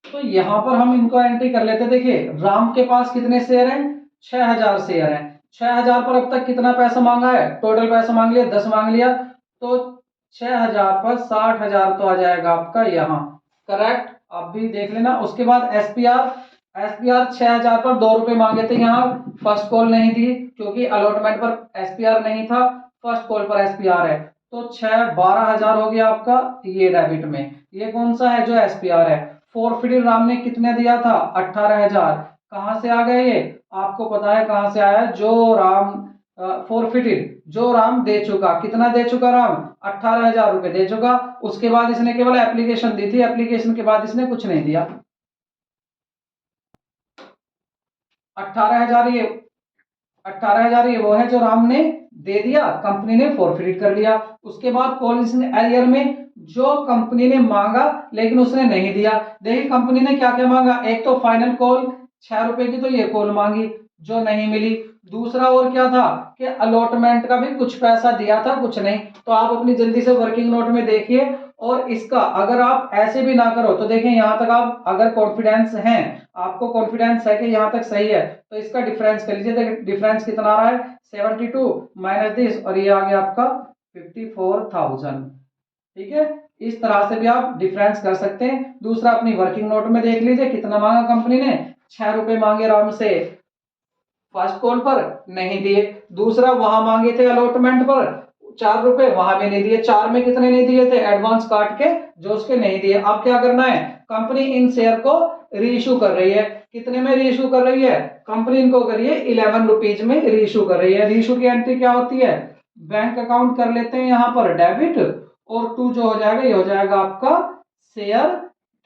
Speaker 1: तो यहां पर हम इनको एंट्री कर लेते हैं। देखिए राम के पास कितने शेयर हैं? 6,000 शेयर हैं। 6,000 पर अब तक कितना पैसा मांगा है? टोटल पैसा मांग लिया, 10 मांग लिया। तो 6,000 पर 60,000 तो आ जाएगा आपका यहाँ। करेक्ट, आप भी देख लेना। उसके बाद एसपीआर, एसपीआर 6,000 पर 2 रुपए मांगे थे यहाँ। फर्स्ट कॉल नहीं दी क्योंकि अलॉटमेंट पर एसपीआर नहीं था, फर्स्ट कॉल पर एसपीआर है। तो 12,000 हो गया आपका ये डेबिट में। ये कौन सा है? जो एसपीआर है। फोरफिटेड राम ने कितने दिया था? 18,000। कहां से आ गए ये? आपको पता है कहां से आया? जो राम फोरफिटेड जो राम दे चुका। कितना दे चुका राम? 18,000 रुपए दे चुका। उसके बाद इसने केवल एप्लीकेशन दी थी, एप्लीकेशन के बाद इसने कुछ नहीं दिया। 18,000 ये 18,000 ये वो है जो राम ने दे दिया, कंपनी ने फॉरफिट कर लिया। उसके बाद कॉल इन एरियर में जो कंपनी ने मांगा लेकिन उसने नहीं दिया। देखिए कंपनी ने क्या क्या मांगा, एक तो फाइनल कॉल 6 रुपए की, तो ये कॉल मांगी जो नहीं मिली। दूसरा और क्या था कि अलॉटमेंट का भी कुछ पैसा दिया था, कुछ नहीं। तो आप अपनी जल्दी से वर्किंग नोट में देखिए। और इसका अगर आप ऐसे भी ना करो तो देखिए यहाँ तक आप अगर कॉन्फिडेंस है, आपको कॉन्फिडेंस है कि यहाँ तक सही है, तो इसका डिफरेंस कर लीजिए। देखिए डिफरेंस कितना आ रहा है, 72 माइनस दिस, और ये आ गया आपका 54,000। ठीक है, इस तरह से भी आप डिफरेंस कर सकते हैं। दूसरा अपनी वर्किंग नोट में देख लीजिए कितना मांगा कंपनी ने, 6 रुपए मांगे राम से फर्स्ट कॉल पर, नहीं दिए। दूसरा वहां मांगे थे अलॉटमेंट पर 4 रुपए, वहां भी नहीं दिए। 4 में कितने नहीं दिए थे, एडवांस काट के जो उसके नहीं दिए। अब क्या करना है, कंपनी इन शेयर को रीइश्यू कर रही है। कितने में रीइश्यू कर रही है, कंपनी इनको कर रही है 11 रुपीज में रीइश्यू कर रही है। रीइश्यू की एंट्री क्या होती है, बैंक अकाउंट कर लेते हैं यहाँ पर डेबिट, और 2 जो हो जाएगा ये हो जाएगा आपका share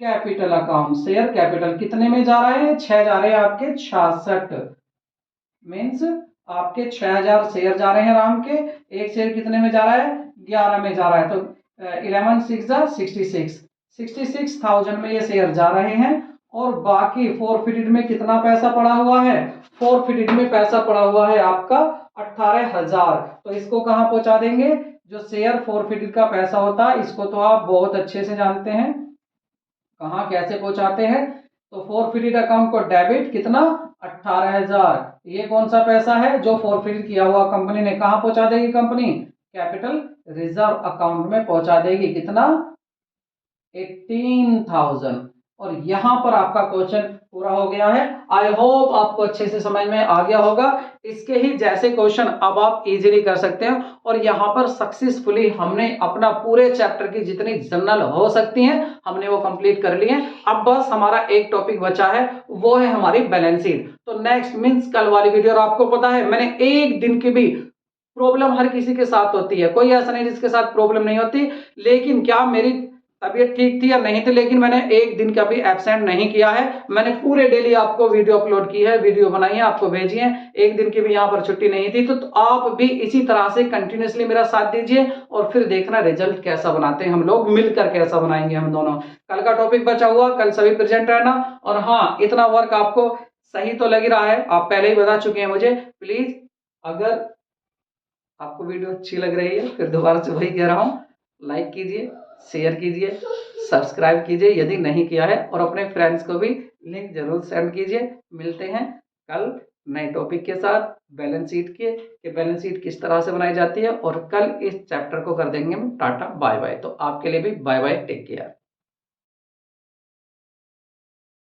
Speaker 1: capital account. Share capital कितने में जा रहे हैं, 6 जा रहे हैं आपके 66, मीन्स आपके 6,000 शेयर जा रहे हैं राम के। एक शेयर कितने में जा रहा है, 11 में जा रहा है। तो 11 6 जा 66,000 में ये शेयर जा रहे हैं। और बाकी फोरफिटेड में कितना पैसा पड़ा हुआ है, फोरफिटेड में पैसा पड़ा हुआ है आपका 18,000। तो इसको कहां पहुंचा देंगे, जो शेयर फोरफिटेड का पैसा होता है इसको तो आप बहुत अच्छे से जानते हैं कहाँ कैसे पहुंचाते हैं। तो फोरफिटेड अकाउंट को डेबिट कितना, 18,000। ये कौन सा पैसा है जो फोरफिट किया हुआ कंपनी ने, कहां पहुंचा देगी कंपनी, कैपिटल रिजर्व अकाउंट में पहुंचा देगी। कितना, 18,000। और यहां पर आपका क्वेश्चन पूरा हो गया है। आई होप आपको अच्छे से समझ में आ गया होगा। इसके ही जैसे क्वेश्चन अब आप इजीली कर सकते हैं। और यहां पर सक्सेसफुली हमने अपना पूरे चैप्टर की जितनी जनरल हो सकती हैं हमने वो कंप्लीट कर ली है। अब बस हमारा एक टॉपिक बचा है, वो है हमारी बैलेंस शीट। तो नेक्स्ट मींस कल वाली वीडियो, और आपको पता है मैंने एक दिन की भी प्रॉब्लम हर किसी के साथ होती है, कोई ऐसा नहीं जिसके साथ प्रॉब्लम नहीं होती। लेकिन क्या मेरी तबीयत ठीक थी या नहीं थी, लेकिन मैंने एक दिन का भी एब्सेंट नहीं किया है। मैंने पूरे डेली आपको वीडियो अपलोड की है, वीडियो बनाई है, आपको भेजी है। एक दिन की भी यहाँ पर छुट्टी नहीं थी। तो आप भी इसी तरह से कंटिन्यूसली मेरा साथ दीजिए और फिर देखना रिजल्ट कैसा बनाते हैं हम लोग, मिलकर कैसा बनाएंगे हम दोनों। कल का टॉपिक बचा हुआ, कल सभी प्रेजेंट रहना। और हाँ, इतना वर्क आपको सही तो लग ही रहा है, आप पहले ही बता चुके हैं मुझे। प्लीज अगर आपको वीडियो अच्छी लग रही है, फिर दोबारा से वही कह रहा हूँ, लाइक कीजिए, शेयर कीजिए, सब्सक्राइब कीजिए यदि नहीं किया है, और अपने फ्रेंड्स को भी लिंक जरूर सेंड कीजिए। मिलते हैं कल नए टॉपिक के साथ, बैलेंस शीट के कि बैलेंस शीट किस तरह से बनाई जाती है। और कल इस चैप्टर को कर देंगे हम टाटा बाय बाय। तो आपके लिए भी बाय बाय, टेक केयर।